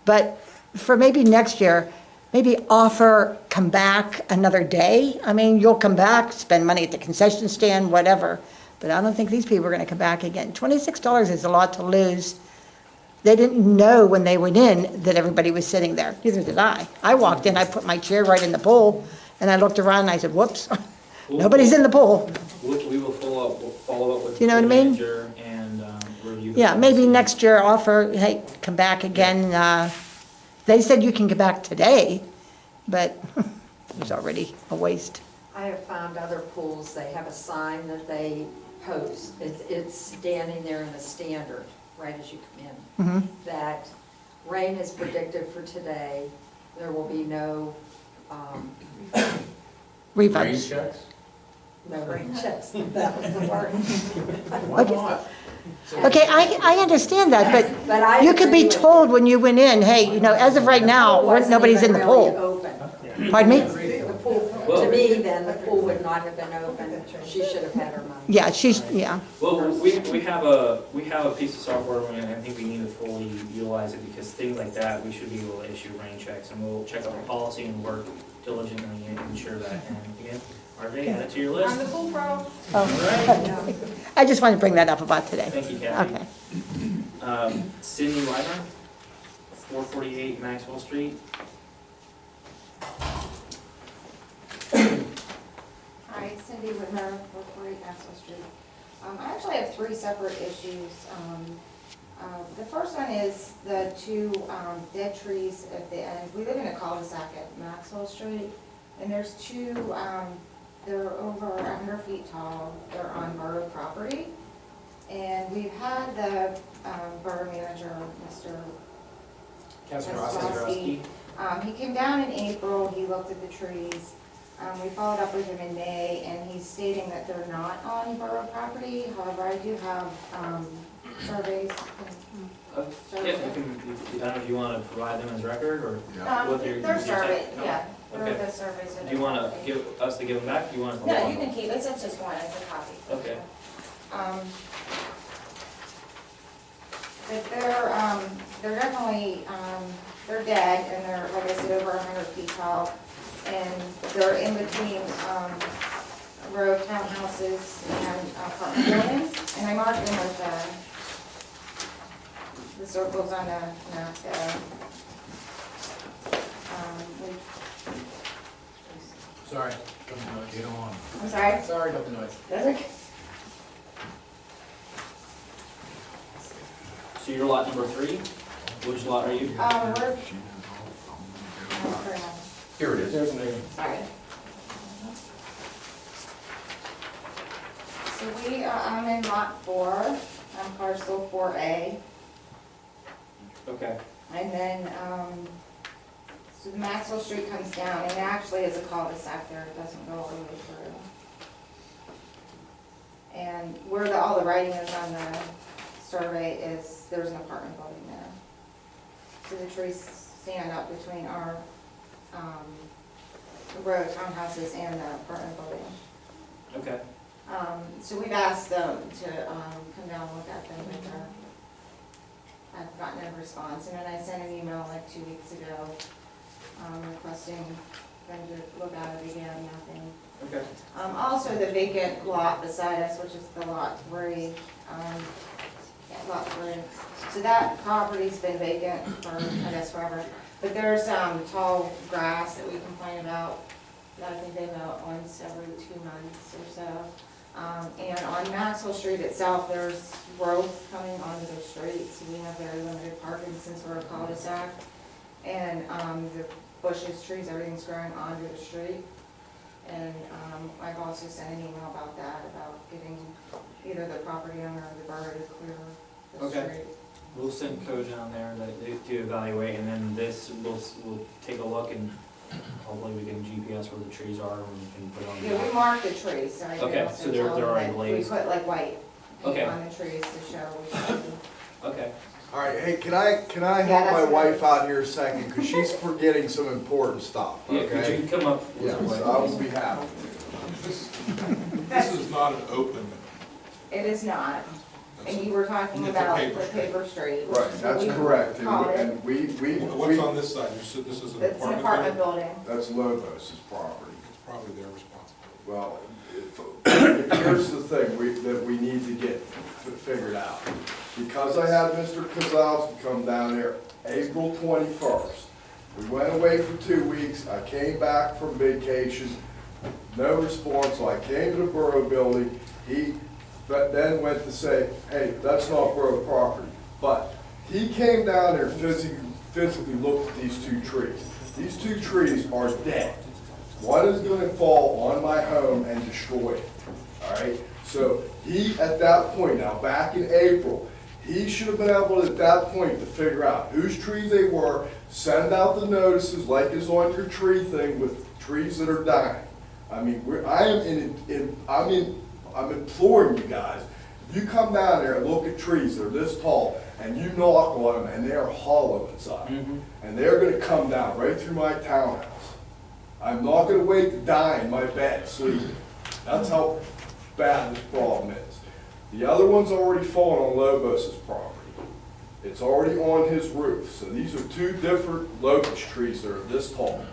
Speaker 17: But for maybe next year, maybe offer, come back another day. I mean, you'll come back, spend money at the concession stand, whatever. But I don't think these people are gonna come back again. $26 is a lot to lose. They didn't know when they went in that everybody was sitting there. Neither did I. I walked in, I put my chair right in the pool, and I looked around and I said, whoops, nobody's in the pool.
Speaker 1: We will follow up with
Speaker 17: Do you know
Speaker 1: the
Speaker 17: what I mean?
Speaker 1: manager and review. the
Speaker 17: Yeah, maybe
Speaker 1: policy.
Speaker 17: next year offer, hey, come back again. They said you can come back today, but it was already a waste.
Speaker 2: I have found other pools, they have a sign that they post. It's standing there in the standard, right as you come in. That rain is predicted for today. There will be no,
Speaker 4: Rain
Speaker 17: Refunds.
Speaker 4: checks?
Speaker 2: no rain checks. That was the word.
Speaker 4: Why not?
Speaker 17: Okay, I understand that,
Speaker 2: But I
Speaker 17: but you could be
Speaker 2: agree with
Speaker 17: told when you went in, hey, you know, as of right now,
Speaker 2: Wasn't
Speaker 17: nobody's in
Speaker 2: even
Speaker 17: the
Speaker 2: really
Speaker 17: pool.
Speaker 2: open.
Speaker 17: Pardon me?
Speaker 2: The pool, to me, then, the pool would not have been open. She should have had her money.
Speaker 17: Yeah, yeah.
Speaker 1: Well, we have a piece of software, and I think we need to fully utilize it, because things like that, we should be able to issue rain checks, and we'll check out the policy and work diligently and ensure that. And again, RJ, add it to your list.
Speaker 9: I'm the pool pro.
Speaker 1: All right.
Speaker 17: I just wanted to bring that up about today.
Speaker 1: Thank you, Kathy.
Speaker 17: Okay.
Speaker 1: Sydney Weimer, 448 Maxwell Street.
Speaker 9: Hi, Cindy Whitmer, 448 Maxwell Street. I actually have three separate issues. The first one is the two dead trees at the end. We live in a cul-de-sac at Maxwell Street, and there's two, they're over 100 feet tall. They're on borough property. And we've had the borough manager, Mr.
Speaker 12: Kaczmarowski.
Speaker 9: He came down in April, he looked at the trees. We followed up with him in May, and he's stating that they're not on borough property. However, I do have surveys.
Speaker 1: Yeah, I don't know if you want to provide them as record, or what your...
Speaker 9: They're surveyed,
Speaker 1: no?
Speaker 9: yeah. They're
Speaker 1: Okay.
Speaker 9: the surveys.
Speaker 1: Do you want to give us to give them back? Do you want us to?
Speaker 9: No,
Speaker 1: hold
Speaker 9: you
Speaker 1: on?
Speaker 9: can keep it, it's just one, it's a copy.
Speaker 1: Okay.
Speaker 9: But they're definitely, they're dead, and they're, like I said, over 100 feet tall. And they're in between, a row of townhouses and apartment buildings. And I marked them with, the circles on the map there.
Speaker 12: Sorry, double noise. Get on.
Speaker 9: I'm sorry?
Speaker 12: Sorry, double noise.
Speaker 9: That's okay.
Speaker 1: So you're lot number 3? Which lot are you?
Speaker 9: We're,
Speaker 4: Here it is.
Speaker 9: sorry. So I'm in lot 4, I'm parcel 4A.
Speaker 1: Okay.
Speaker 9: And then, so the Maxwell Street comes down, and it actually is a cul-de-sac there, it doesn't go all the way through. And where all the writing is on the survey is, there's an apartment building there. So the trees stand up between our, row of townhouses and the apartment building.
Speaker 1: Okay.
Speaker 9: So we've asked them to, come down and look at them, but I've gotten no response. And then I sent an email like 2 weeks ago, requesting them to look at it again, nothing.
Speaker 1: Okay.
Speaker 9: Also the vacant lot beside us, which is the lot 3, lot 3. So that property's been vacant for, I guess, forever. But there's, tall grass that we complain about, that I think they mow once every 2 months or so. And on Maxwell Street itself, there's growth coming onto the street, so we have very limited parking since we're a cul-de-sac. And, the bushes, trees, everything's growing onto the street. And, I've also sent an email about that, about getting either the property owner or the borough to clear the
Speaker 1: Okay.
Speaker 9: street.
Speaker 1: We'll send code down there to evaluate, and then this, we'll take a look, and hopefully we can GPS where the trees are, and we can put it on the
Speaker 9: Yeah, we
Speaker 1: map.
Speaker 9: marked the trees, so I
Speaker 1: Okay,
Speaker 9: can also
Speaker 1: so they're
Speaker 9: tell them
Speaker 1: already
Speaker 9: that we
Speaker 1: blazed.
Speaker 9: put like white paint
Speaker 1: Okay.
Speaker 9: on the trees to show which ones.
Speaker 1: Okay.
Speaker 18: All right, hey, can I
Speaker 9: Yeah,
Speaker 18: help my
Speaker 9: that's
Speaker 18: wife out here a second, because she's forgetting some important stuff,
Speaker 1: Yeah, could
Speaker 18: okay?
Speaker 1: you come up?
Speaker 18: Yes, I will be happy.
Speaker 3: This is not an open,
Speaker 9: It is not. And you were talking
Speaker 3: It's a
Speaker 9: about
Speaker 3: paper
Speaker 9: the
Speaker 3: street.
Speaker 9: paper street, which
Speaker 15: Right,
Speaker 9: is what
Speaker 15: that's
Speaker 9: we
Speaker 15: correct.
Speaker 9: called it.
Speaker 15: And we,
Speaker 3: What's on this side? You said this is an
Speaker 9: It's an
Speaker 3: apartment
Speaker 9: apartment
Speaker 3: building?
Speaker 9: building.
Speaker 15: that's Lobos's property.
Speaker 3: It's probably their responsibility.
Speaker 15: Well, here's the thing that we need to get figured out. Because I had Mr. Kozlowski come down there April 21st. We went away for 2 weeks. I came back from vacation, no response, so I came to the Borough building. He then went to say, hey, that's not Borough property. But he came down there physically looked at these 2 trees. These 2 trees are dead. One is gonna fall on my home and destroy it, all right? So he, at that point, now back in April, he should have been able at that point to figure out whose trees they were, send out the notices like is on your tree thing with trees that are dying. I mean, I'm imploring you guys, if you come down there and look at trees that are this tall and you knock on them and they are hollow inside, and they're gonna come down right through my townhouse. I'm not gonna wait to die in my bed sleeping. That's how bad this problem is. The other one's already fallen on Lobos's property. It's already on his roof. So these are 2 different locust trees that are this tall.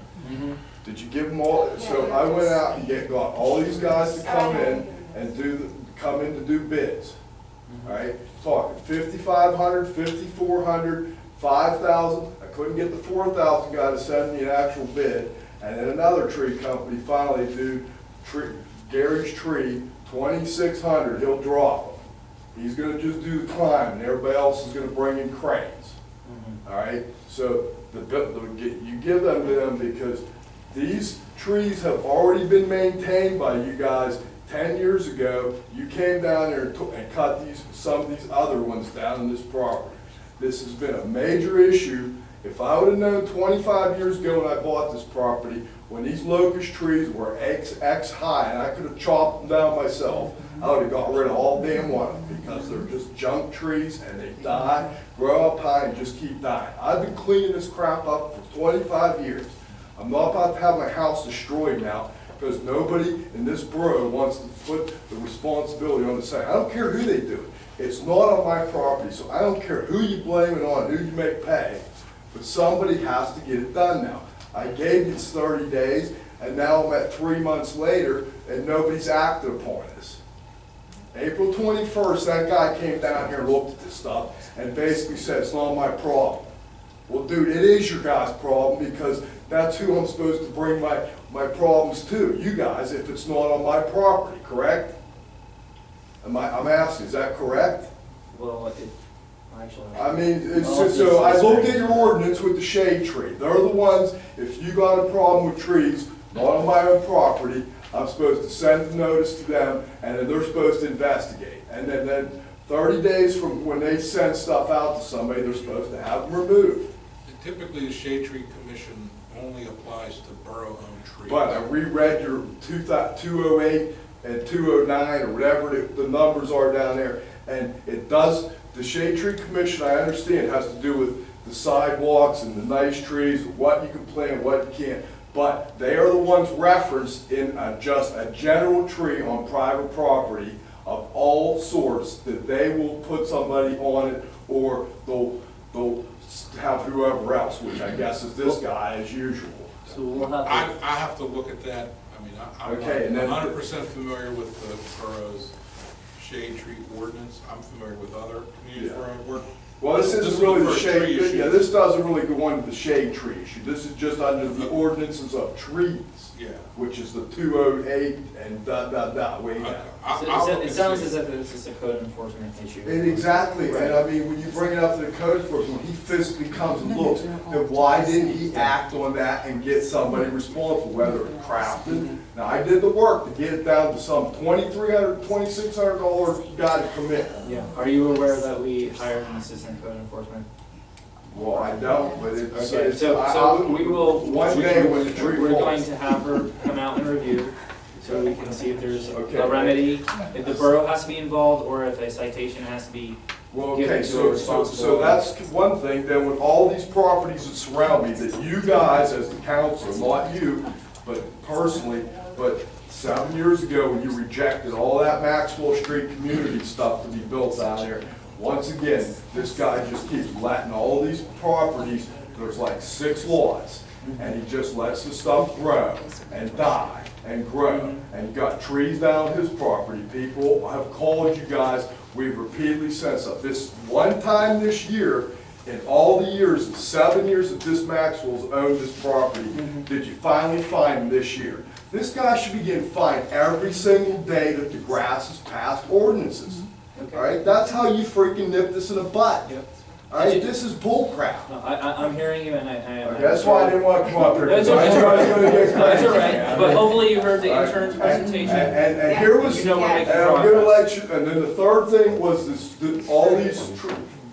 Speaker 15: Did you give them all? So I went out and got all these guys to come in and come in to do bids. All right, talking 5,500, 5,400, 5,000. I couldn't get the 4,000 guy to send me an actual bid. And then another tree company finally do Gary's tree, 2,600, he'll drop them. He's gonna just do the climb, and everybody else is gonna bring in cranes. All right, so you give them to them because these trees have already been maintained by you guys 10 years ago. You came down there and cut some of these other ones down in this property. This has been a major issue. If I would have known 25 years ago when I bought this property, when these locust trees were X high and I could have chopped them down myself, I would have got rid of all damn one of them because they're just junk trees and they die, grow up high and just keep dying. I've been cleaning this crap up for 25 years. I'm not about to have my house destroyed now because nobody in this borough wants to put the responsibility on the side. I don't care who they do it. It's not on my property, so I don't care who you blame it on, who you make pay. But somebody has to get it done now. I gave you 30 days, and now I'm at 3 months later, and nobody's acted upon this. April 21st, that guy came down here and looked at this stuff, and basically said, it's not my problem. Well, dude, it is your guys' problem, because that's who I'm supposed to bring my problems to, you guys, if it's not on my property, correct? I'm asking, is that correct?
Speaker 1: Well, actually.
Speaker 15: I mean, so I looked at your ordinance with the shade tree. They're the ones, if you got a problem with trees, not on my own property, I'm supposed to send the notice to them, and then they're supposed to investigate. And then 30 days from when they send stuff out to somebody, they're supposed to have them removed.
Speaker 3: Typically, the Shade Tree Commission only applies to borough-owned trees.
Speaker 15: But I reread your 208 and 209, or whatever the numbers are down there, and it does. The Shade Tree Commission, I understand, has to do with the sidewalks and the nice trees, what you can plant, what you can't. But they are the ones referenced in just a general tree on private property of all sorts, that they will put somebody on it, or they'll have whoever else, which I guess is this guy as usual.
Speaker 1: So we'll have to.
Speaker 3: I have to look at that. I mean, I'm
Speaker 15: Okay, and then-
Speaker 3: 100% familiar with the borough's shade tree ordinance. I'm familiar with other communities where I work.
Speaker 15: Well, this
Speaker 3: is
Speaker 15: isn't really the
Speaker 3: first tree
Speaker 15: shade,
Speaker 3: issue.
Speaker 15: yeah, this doesn't really go into the shade tree issue. This is just under the ordinances of trees.
Speaker 3: Yeah.
Speaker 15: Which is the 208 and way down.
Speaker 1: It sounds as if this is a code enforcement issue.
Speaker 15: Exactly, and I mean, when you bring it up to the code enforcement, when he physically comes and looks, then why didn't he act on that and get somebody responsible, whether it's Crafton? Now, I did the work to get it down to some $2,300, $2,600 guy to come in.
Speaker 1: Yeah. Are you aware that we hired an assistant code enforcement?
Speaker 15: Well, I don't, but it's.
Speaker 1: Okay, so we will.
Speaker 15: One day when the tree falls.
Speaker 1: We're going to have her come out and review, so we can see if there's a remedy, if the borough has to be involved, or if a citation has to be
Speaker 15: Well,
Speaker 1: given
Speaker 15: okay,
Speaker 1: to a
Speaker 15: so
Speaker 1: responsible.
Speaker 15: that's one thing, then with all these properties that surround me, that you guys as the council, not you, but personally, but
Speaker 18: 7 years ago, when you rejected all that Maxwell Street community stuff to be built out there, once again, this guy just keeps letting all these properties, there's like 6 lots, and he just lets the stuff grow and die and grow. And you got trees down his property. People have called you guys. We've repeatedly said stuff. This one time this year, in all the years, the 7 years that this Maxwell's owned this property, did you finally find him this year? This guy should be getting fined every single day that the grass is past ordinances.
Speaker 1: Okay.
Speaker 18: All right, that's how you freaking nip this in the butt.
Speaker 1: Yep.
Speaker 18: All right, this is bull crap.
Speaker 1: No, I'm hearing you, and I.
Speaker 18: That's why I didn't want to come up there.
Speaker 1: That's
Speaker 18: because I knew I was gonna get
Speaker 1: That's
Speaker 18: crazy.
Speaker 1: all right, but hopefully you heard the intern's presentation.
Speaker 18: And here was,
Speaker 1: You know we're
Speaker 18: and
Speaker 1: making
Speaker 18: I'm gonna
Speaker 1: progress.
Speaker 18: let you, and then the third thing was this, all these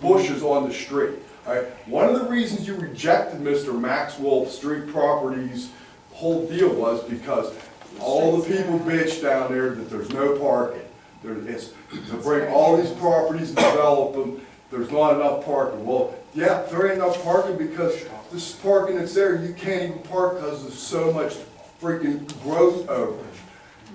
Speaker 18: bushes on the street. All right, one of the reasons you rejected Mr. Maxwell Street Properties' whole deal was because all the people bitch down there that there's no parking. It's to bring all these properties and develop them, there's not enough parking. Well, yeah, there ain't enough parking because this parking that's there, you can't even park because there's so much freaking growth over it.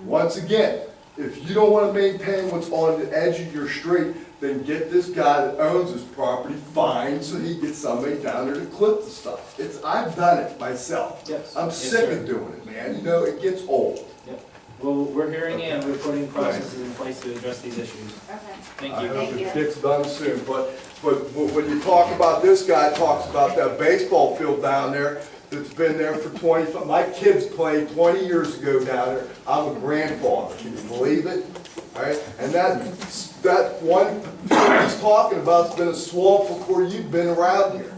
Speaker 18: Once again, if you don't want to maintain what's on the edge of your street, then get this guy that owns this property fined so he gets somebody down there to clip the stuff. I've done it myself.
Speaker 1: Yes.
Speaker 18: I'm
Speaker 1: Yes,
Speaker 18: sick
Speaker 1: sir.
Speaker 18: of doing it, man. You know, it gets old.
Speaker 1: Yep. Well, we're hearing you, and we're putting processes in place to address these issues.
Speaker 9: Okay.
Speaker 1: Thank
Speaker 18: I
Speaker 1: you.
Speaker 18: hope it gets done soon, but when you talk about, this guy talks about that baseball field down there that's been there for 20, my kids played 20 years ago down there. I'm a grandfather, can you believe it? All right, and that one field he's talking about's been a swamp before you've been around here.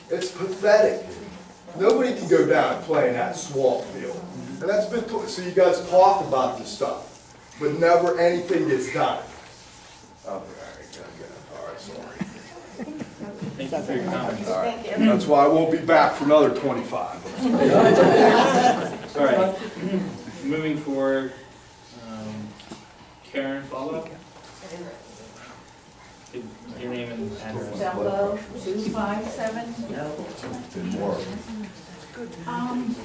Speaker 18: It's pathetic. Nobody can go down and play in that swamp field. And that's been, so you guys talk about this stuff, but never anything gets done. All right, sorry.
Speaker 1: Thank you for your comments.
Speaker 18: All right. That's why I won't be back for another 25.
Speaker 1: All right, moving forward, Karen, follow up? Your name and address.
Speaker 19: Dello, 257.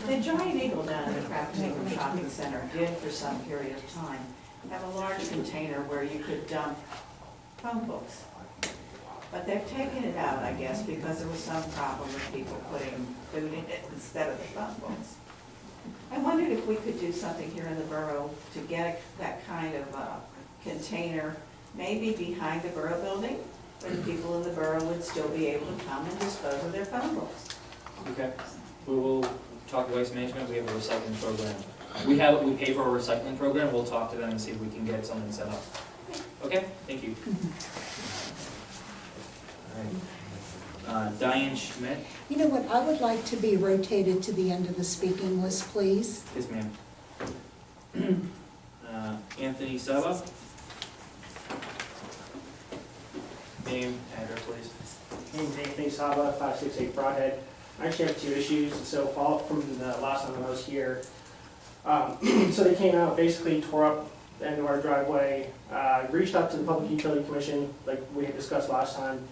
Speaker 19: The Giant Eagle down at the Crafton Shopping Center did for some period of time have a large container where you could dump phone books. But they've taken it out, I guess, because there was some problem with people putting food in it instead of the phone books. I wondered if we could do something here in the borough to get that kind of container, maybe behind the borough building, where the people in the borough would still be able to come and dispose of their phone books.
Speaker 1: Okay, we will talk to Waste Management, we have a recycling program. We pay for a recycling program, we'll talk to them and see if we can get something set up. Okay, thank you. All right. Diane Schmidt?
Speaker 20: You know what, I would like to be rotated to the end of the speaking list, please.
Speaker 1: Yes, ma'am. Anthony Saba? Name, address, please.
Speaker 6: Name's Anthony Saba, 568 Broadhead. I actually have 2 issues, so follow up from the last time I was here. So they came out, basically tore up the end of our driveway, reached out to the Public Utility Commission, like we had discussed last time,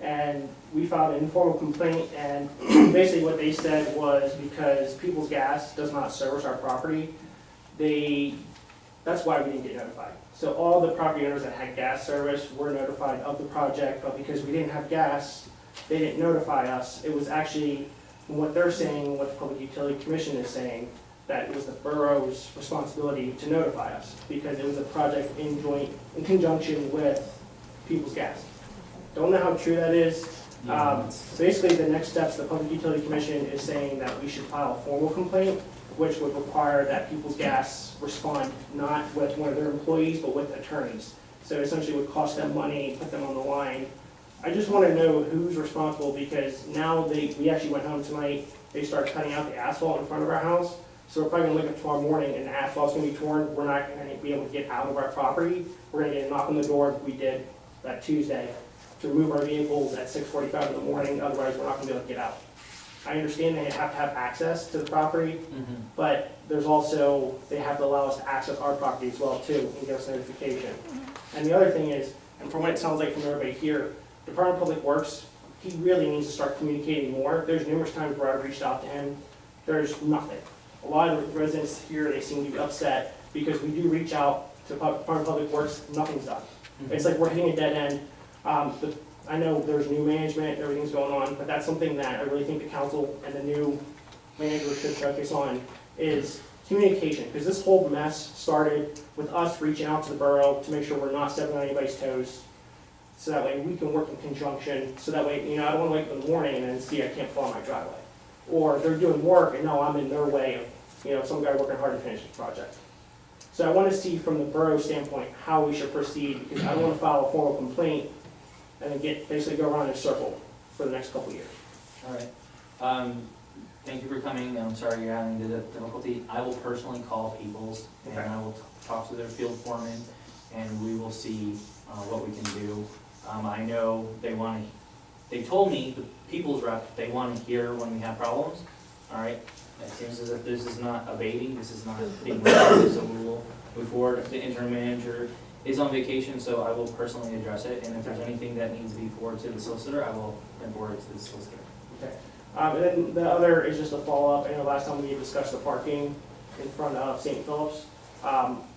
Speaker 6: and we filed an informal complaint, and basically what they said was because People's Gas does not service our property, that's why we didn't get notified. So all the property owners that had gas service were notified of the project, but because we didn't have gas, they didn't notify us. It was actually, from what they're saying, what the Public Utility Commission is saying, that it was the borough's responsibility to notify us, because it was a project in conjunction with People's Gas. Don't know how true that is. Basically, the next steps, the Public Utility Commission is saying that we should file a formal complaint, which would require that People's Gas respond not with one of their employees, but with attorneys. So essentially it would cost them money, put them on the line. I just want to know who's responsible, because now we actually went home tonight, they started cutting out the asphalt in front of our house. So we're probably gonna wake up tomorrow morning and the asphalt's gonna be torn. We're not gonna be able to get out of our property. We're gonna get a knock on the door, we did that Tuesday, to remove our vehicles at 6:45 in the morning, otherwise we're not gonna be able to get out. I understand they have to have access to the property, but there's also, they have to allow us to access our property as well too, and give us notification. And the other thing is, and from what it sounds like from everybody here, Department of Public Works, he really needs to start communicating more. There's numerous times where I've reached out to him, there's nothing. A lot of residents here, they seem to be upset because we do reach out to Department of Public Works, nothing's done. It's like we're hitting a dead end. I know there's new management, everything's going on, but that's something that I really think the council and the new manager should focus on, is communication, because this whole mess started with us reaching out to the borough to make sure we're not stepping on anybody's toes, so that way we can work in conjunction, so that way, I don't want to wake up in the morning and then see I can't plow my driveway. Or they're doing work and no, I'm in their way of, some guy working hard to finish this project. So I want to see from the borough standpoint how we should proceed, because I don't want to file a formal complaint and then basically go around in a circle for the next couple of years.
Speaker 1: All right. Thank you for coming. I'm sorry you're having the difficulty. I will personally call Peoples and I will talk to their field foreman and we will see what we can do. I know they told me, the Peoples rep, they want to hear when we have problems. All right. It seems as if this is not abating. This is not being resolved, so we will move forward. The interim manager is on vacation, so I will personally address it. And if there's anything that needs to be forwarded to the solicitor, I will then forward it to the solicitor.
Speaker 6: Okay. And then the other is just a follow-up. I know last time we discussed the parking in front of St. Philip's.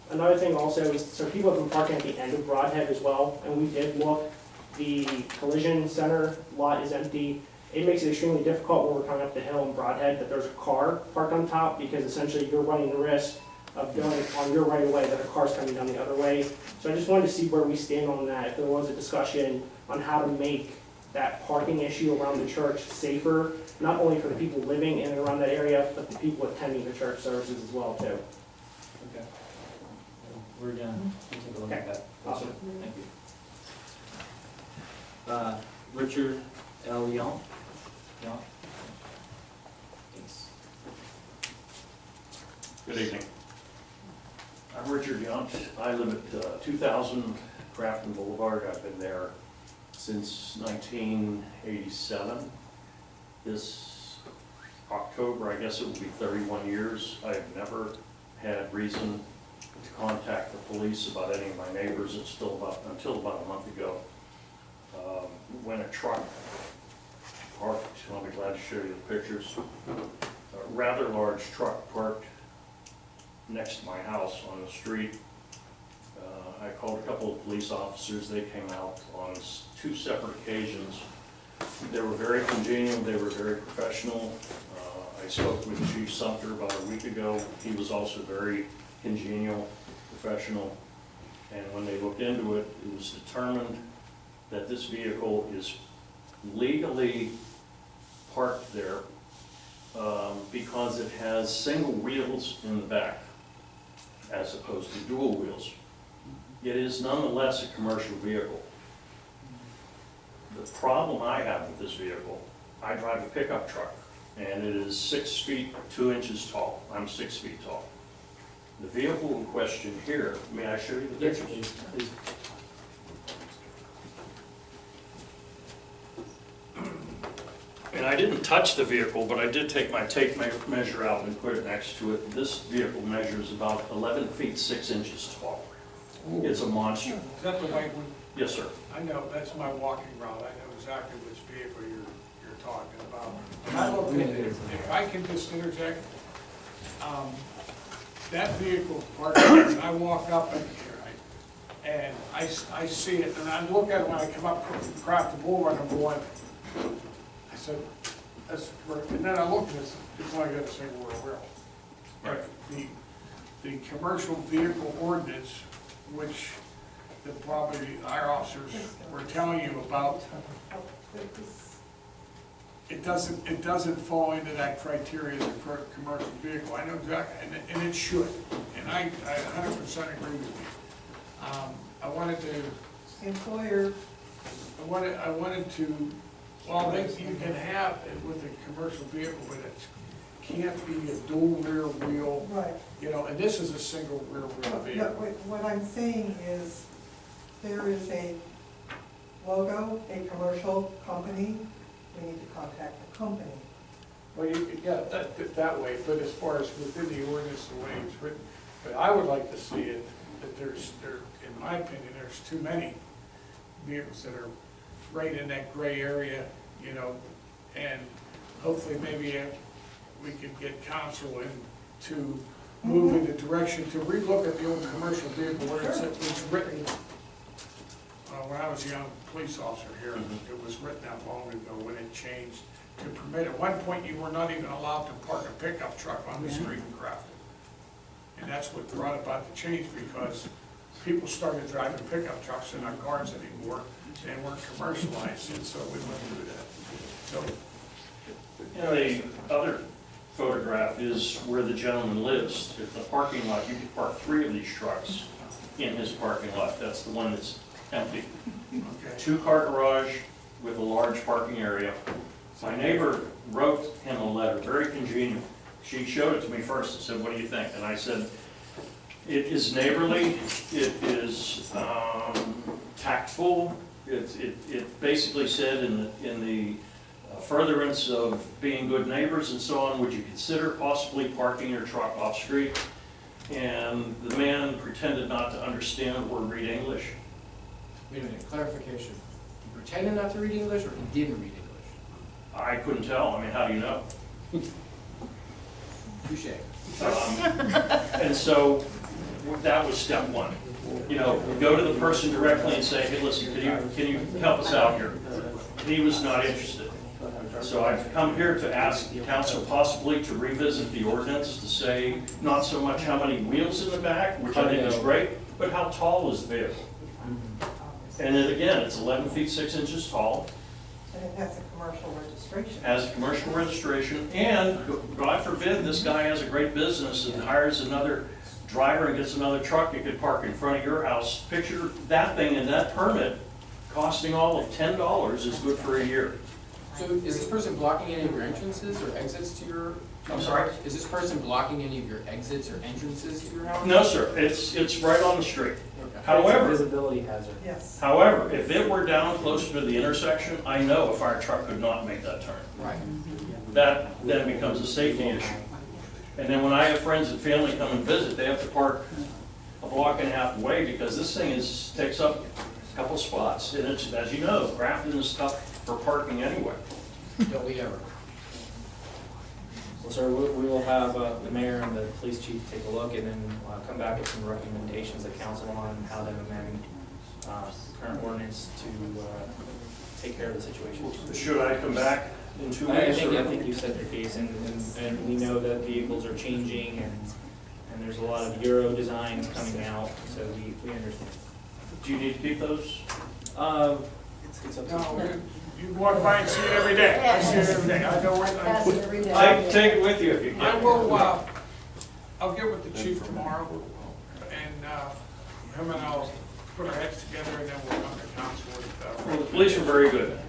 Speaker 6: Another thing also is, so people have been parking at the end of Broadhead as well, and we did look. The collision center lot is empty. It makes it extremely difficult when we're coming up the hill in Broadhead that there's a car parked on top, because essentially you're running the risk of going on your right of way that a car's coming down the other way. So I just wanted to see where we stand on that, if there was a discussion on how to make that parking issue around the church safer, not only for the people living in and around that area, but the people attending the church services as well too.
Speaker 1: Okay. We're done. We'll take a look at that.
Speaker 6: Awesome.
Speaker 1: Thank you. Richard L. Young. Young. Thanks.
Speaker 21: Good evening. I'm Richard Yount. I live at 2000 Crafton Boulevard. I've been there since 1987. This October, I guess it will be 31 years. I've never had reason to contact the police about any of my neighbors until about a month ago. When a truck parked, I'll be glad to show you the pictures, a rather large truck parked next to my house on the street. I called a couple of police officers. They came out on 2 separate occasions. They were very congenial. They were very professional. I spoke with Chief Sumter about a week ago. He was also very congenial, professional. And when they looked into it, it was determined that this vehicle is legally parked there because it has single wheels in the back as opposed to dual wheels. It is nonetheless a commercial vehicle. The problem I have with this vehicle, I drive a pickup truck and it is 6 feet 2 inches tall. I'm 6 feet tall. The vehicle in question here, may I show you the
Speaker 1: Yes,
Speaker 21: pictures?
Speaker 1: please.
Speaker 21: And I didn't touch the vehicle, but I did take my tape measure out and put it next to it. This vehicle measures about 11 feet 6 inches tall. It's a monster.
Speaker 8: Is that the white one?
Speaker 21: Yes, sir.
Speaker 8: I know, that's my walking route. I know exactly which vehicle you're talking about. I look at it, if I can just interject, that vehicle parked, and I walk up in here, and I see it, and I look at it when I come up from Crafton Boulevard, I'm going, I said, that's correct. And then I looked at it, it's only got a single rear wheel.
Speaker 21: Right.
Speaker 8: The commercial vehicle ordinance, which our officers were telling you about, it doesn't fall into that criteria as a commercial vehicle. I know exactly, and it should. And I 100% agree with you. I wanted to.
Speaker 11: Employer.
Speaker 8: I wanted to, well, you can have it with a commercial vehicle, but it can't be a dual rear wheel.
Speaker 11: Right.
Speaker 8: And this is a single rear wheel vehicle.
Speaker 11: What I'm saying is, there is a logo, a commercial company, we need to contact the company.
Speaker 8: Well, that way, but as far as within the ordinance, the way it's written, but I would like to see it, that in my opinion, there's too many vehicles that are right in that gray area, and hopefully maybe we could get counsel in to move in the direction to relook at the old commercial vehicle where it was written. When I was a young police officer here, it was written out long ago when it changed to permit. At one point, you were not even allowed to park a pickup truck on the street in Crafton. And that's what brought about the change, because people started driving pickup trucks and not cars anymore. They weren't commercialized, and so we went through that. So,
Speaker 21: The other photograph is where the gentleman lives. At the parking lot, you could park 3 of these trucks in his parking lot. That's the one that's empty.
Speaker 8: okay.
Speaker 21: 2-car garage with a large parking area. My neighbor wrote him a letter, very congenial. She showed it to me first and said, "What do you think?" And I said, "It is neighborly, it is tactful." It basically said in the furtherance of being good neighbors and so on, would you consider possibly parking your truck off-street? And the man pretended not to understand or read English.
Speaker 12: Wait a minute, clarification. He pretended not to read English, or he didn't read English?
Speaker 21: I couldn't tell, I mean, how do you know?
Speaker 12: Touche.
Speaker 21: And so that was step one. You know, go to the person directly and say, "Hey, listen, can you help us out here?" He was not interested. So I've come here to ask the council possibly to revisit the ordinance to say not so much how many wheels in the back, which I think is great, but how tall is the vehicle? And then again, it's 11 feet 6 inches tall.
Speaker 11: And it has a commercial registration.
Speaker 21: Has a commercial registration, and God forbid this guy has a great business and hires another driver and gets another truck you could park in front of your house. Picture that thing and that permit costing all of $10 is good for a year.
Speaker 12: So is this person blocking any of your entrances or exits to your?
Speaker 21: I'm sorry?
Speaker 12: Is this person blocking any of your exits or entrances to your house?
Speaker 21: No, sir, it's right on the street.
Speaker 12: Okay.
Speaker 21: However,
Speaker 1: Visibility hazard.
Speaker 11: Yes.
Speaker 21: however, if it were down closer to the intersection, I know a fire truck could not make that turn.
Speaker 12: Right.
Speaker 21: That then becomes a safety issue. And then when I have friends and family come and visit, they have to park a block and a half away because this thing takes up a couple spots. And it's, as you know, Crafton is tough for parking anyway.
Speaker 12: Don't we ever?
Speaker 1: Well, sir, we will have the mayor and the police chief take a look and then come back with some recommendations to council on how to amend current ordinance to take care of the situation.
Speaker 21: Should I come back in 2
Speaker 1: I
Speaker 21: weeks?
Speaker 1: think you said your case, and we know that vehicles are changing, and there's a lot of Euro designs coming out, so we understand.
Speaker 21: Do you need to keep those?
Speaker 1: It's up to
Speaker 8: No,
Speaker 1: you.
Speaker 8: you walk by and see it every day. I see it every day. I know where,
Speaker 2: Pass it every day.
Speaker 21: I take it with you if you can.
Speaker 8: I will, I'll get with the chief tomorrow, and him and I'll put our heads together, and then we'll come to council with,
Speaker 21: Well, the police are very good.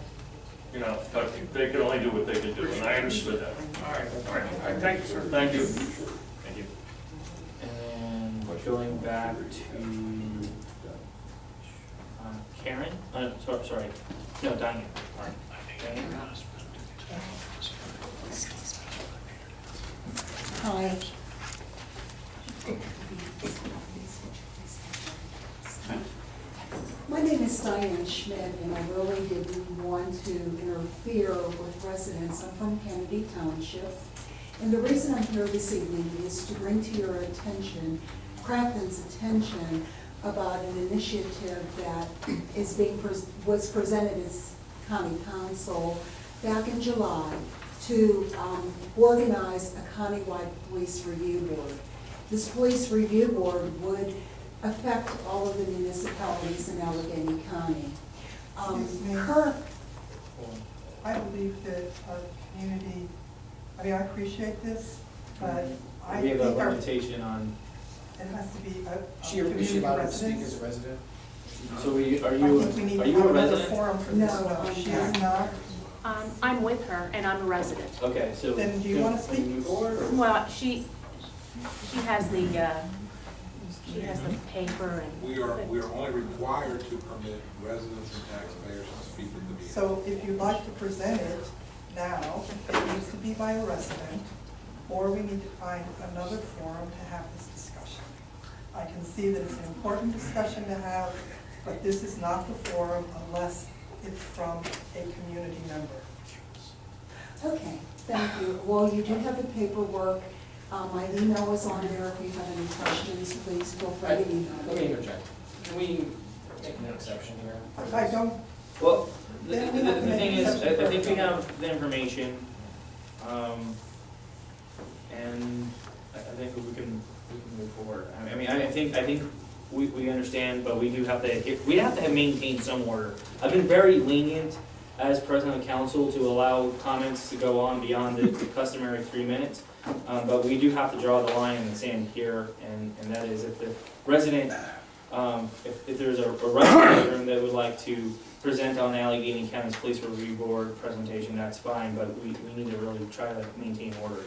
Speaker 21: You know, but they can only do what they can do, and I understood that.
Speaker 8: all right, thank you, sir.
Speaker 21: Thank you.
Speaker 1: Thank you. And going back to Karen, sorry, no, Diane. Diane.
Speaker 20: Hi. My name is Diane Schmidt, and I really didn't want to interfere with residents. I'm from Kennedy Township. And the reason I'm here this evening is to bring to your attention, Crafton's attention, about an initiative that is was presented as county council back in July to organize a countywide police review board. This police review board would affect all of the municipalities in Allegheny County.
Speaker 11: Excuse me. I believe that our community, I mean, I appreciate this, but I
Speaker 1: We have
Speaker 11: think
Speaker 1: a
Speaker 11: our,
Speaker 1: limitation on,
Speaker 11: it has to be a
Speaker 12: Is she
Speaker 11: community
Speaker 12: allowed to speak
Speaker 11: residence.
Speaker 12: as a resident?
Speaker 1: so are
Speaker 11: I
Speaker 1: you
Speaker 11: think we need
Speaker 1: are
Speaker 11: to
Speaker 1: you
Speaker 11: have
Speaker 1: a
Speaker 11: another
Speaker 1: resident?
Speaker 11: forum for
Speaker 20: No,
Speaker 11: this one.
Speaker 20: I'm
Speaker 11: She
Speaker 20: not.
Speaker 11: is not.
Speaker 9: I'm with her and I'm a resident.
Speaker 1: Okay, so.
Speaker 11: Then do you want to speak?
Speaker 9: Well, she has the paper and.
Speaker 3: We are only required to permit residents and taxpayers to speak at the meeting.
Speaker 11: So if you'd like to present it now, it needs to be by a resident, or we need to find another forum to have this discussion. I can see that it's an important discussion to have, but this is not the forum unless it's from a community member.
Speaker 20: Okay, thank you. Well, you do have the paperwork My email is on there. If you have any questions, please feel free to email
Speaker 1: Let me
Speaker 20: me.
Speaker 1: interject. Can we make an exception here?
Speaker 11: I don't,
Speaker 1: Well, the
Speaker 11: Then we have to make
Speaker 1: thing is,
Speaker 11: exception for
Speaker 1: I think we
Speaker 11: everyone.
Speaker 1: have the information, and I think we can move forward. I mean, I think we understand, but we do have to, we have to maintain some order. I've been very lenient as president of council to allow comments to go on beyond the customary 3 minutes. But we do have to draw the line in the sand here, and that is if the resident, if there's a resident in the room that would like to present on Allegheny County's Police Review Board presentation, that's fine, but we need to really try to maintain order.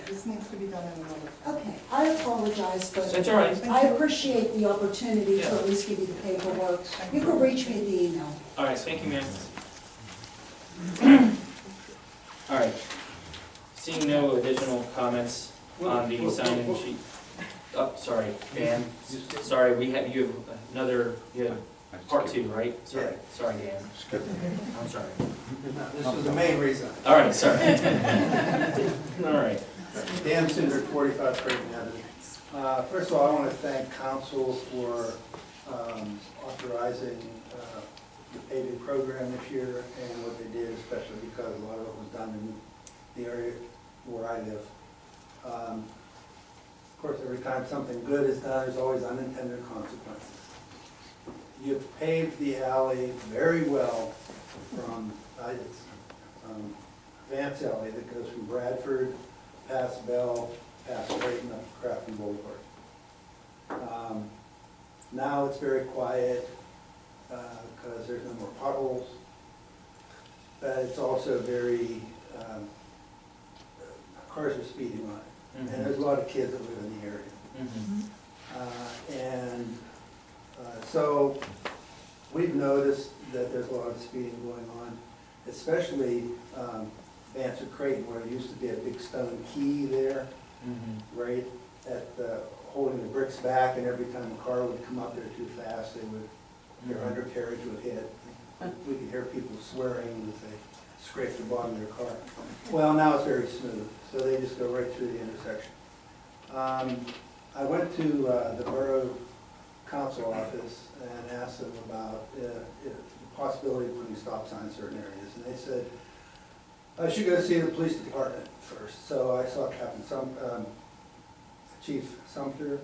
Speaker 11: this needs to be done in another.
Speaker 20: Okay, I apologize, but
Speaker 1: That's all right.
Speaker 20: I appreciate the opportunity to
Speaker 1: Yeah.
Speaker 20: at least give you the paperwork. You can reach me at the email.
Speaker 1: All right, thank you, ma'am. All right. Seeing no additional comments on the sign-in sheet. Oh, sorry, Dan. Sorry, you have another, you have part two, right? Sorry, sorry, Dan. I'm sorry.
Speaker 7: This was the main reason.
Speaker 1: All right, sorry. All right.
Speaker 7: Dan Cinder, 45 Crafton Avenue. First of all, I want to thank council for authorizing the paving program this year and what they did, especially because a lot of it was done in the area where I live. Of course, every time something good is done, there's always unintended consequences. You've paved the alley very well from Vance Alley that goes from Bradford, past Bell, past Crayton, up to Crafton Boulevard. Now it's very quiet because there's no more potholes, but it's also very, cars are speeding on it. And there's a lot of kids that live in the area. So we've noticed that there's a lot of speeding going on, especially Vance or Crayton, where there used to be a big stone key there, right at the, holding the bricks back, and every time a car would come up there too fast, their undercarriage would hit. We could hear people swearing as they scraped the bottom of their car. Well, now it's very smooth, so they just go right through the intersection. I went to the Borough Council office and asked them about the possibility of putting stop signs in certain areas, and they said, I should go see the police department first. So I saw Chief Sumter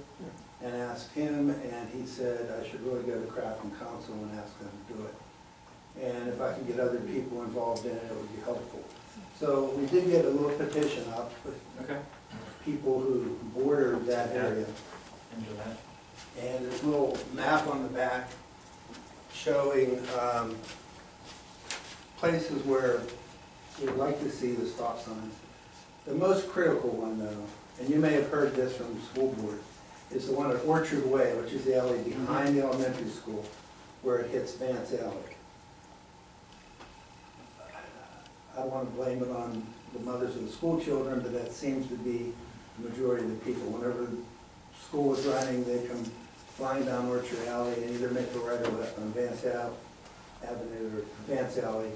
Speaker 7: and asked him, and he said I should really go to Crafton Council and ask them to do it. And if I can get other people involved in it, it would be helpful. So we did get a little petition up with people who bordered that area. And there's a little map on the back showing places where we'd like to see the stop signs. The most critical one though, and you may have heard this from the school board, is the one at Orchard Way, which is the alley behind the elementary school, where it hits Vance Alley. I don't want to blame it on the mothers of the school children, but that seems to be the majority of the people. Whenever school is running, they come flying down Orchard Alley and either make a right or left on Vance Avenue or Vance Alley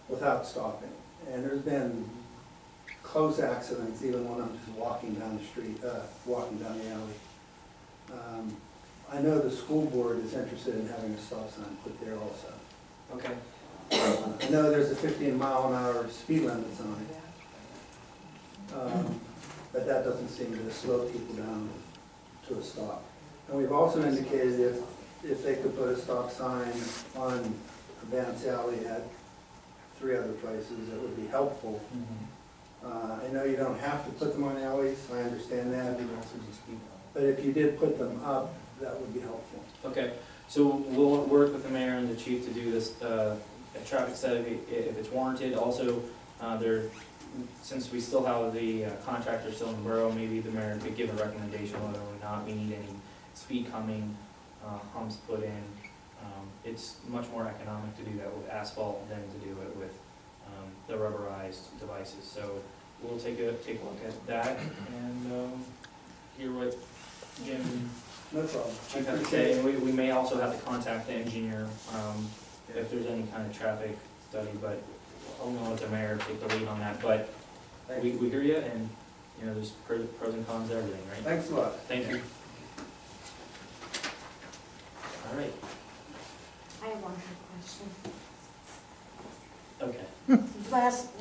Speaker 7: without stopping. And there's been close accidents, even when I'm just walking down the street, walking down the alley. I know the school board is interested in having a stop sign put there also.
Speaker 1: Okay.
Speaker 7: I know there's a 15-mile-an-hour speed limit on it, but that doesn't seem to slow people down to a stop. And we've also indicated if they could put a stop sign on Vance Alley at 3 other places, it would be helpful. I know you don't have to put them on alleys, I understand that. But if you did put them up, that would be helpful.
Speaker 1: Okay, so we'll work with the mayor and the chief to do this, a traffic study if it's warranted. Also, since we still have the contractor still in the borough, maybe the mayor could give a recommendation whether or not we need any speed calming humps put in. It's much more economic to do that with asphalt than to do it with the rubberized devices. So we'll take a look at that and hear what Jim
Speaker 7: No problem.
Speaker 1: Chief has to say. And we may also have to contact the engineer if there's any kind of traffic study, but I'll know let the mayor take the lead on that. But we hear you, and you know, there's pros and cons to everything, right?
Speaker 7: Thanks a lot.
Speaker 1: Thank you. All right,
Speaker 9: I have one quick question.
Speaker 1: okay.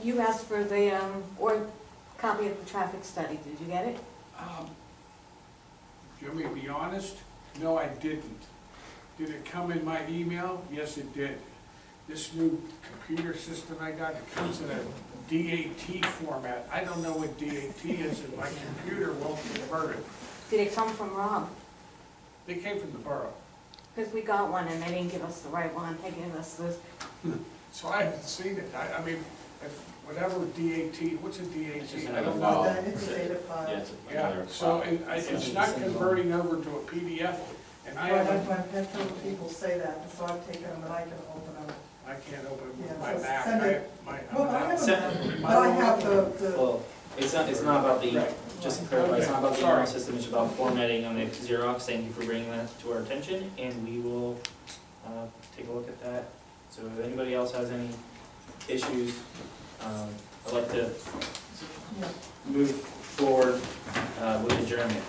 Speaker 9: You asked for the, or copy of the traffic study, did you get it?
Speaker 8: Do you want me to be honest? No, I didn't. Did it come in my email? Yes, it did. This new computer system I got, it comes in a DAT format. I don't know what DAT is, and my computer won't convert it.
Speaker 9: Did it come from Rob?
Speaker 8: They came from the borough,
Speaker 9: Because we got one and they didn't give us the right one, they gave us this.
Speaker 8: so I haven't seen it. I mean, whatever DAT, what's a DAT? I don't
Speaker 11: It's
Speaker 8: know.
Speaker 11: not that, it's a data file.
Speaker 8: Yeah, so it's not converting over to a PDF, and I
Speaker 11: Well,
Speaker 8: haven't,
Speaker 11: I've had several people say that, and so I've taken them and I can open them.
Speaker 8: I can't open it
Speaker 11: Yeah,
Speaker 8: with my
Speaker 11: so
Speaker 8: Mac.
Speaker 11: send it. Well, I have
Speaker 1: Send-
Speaker 11: them, but I have the,
Speaker 1: Well, it's not about the, just to clarify, it's not about the email
Speaker 8: Sorry.
Speaker 1: system, it's about formatting on the Xerox. Thank you for bringing that to our attention, and we will, take a look at that. So if anybody else has any issues, I'd like to move forward, with adjournment.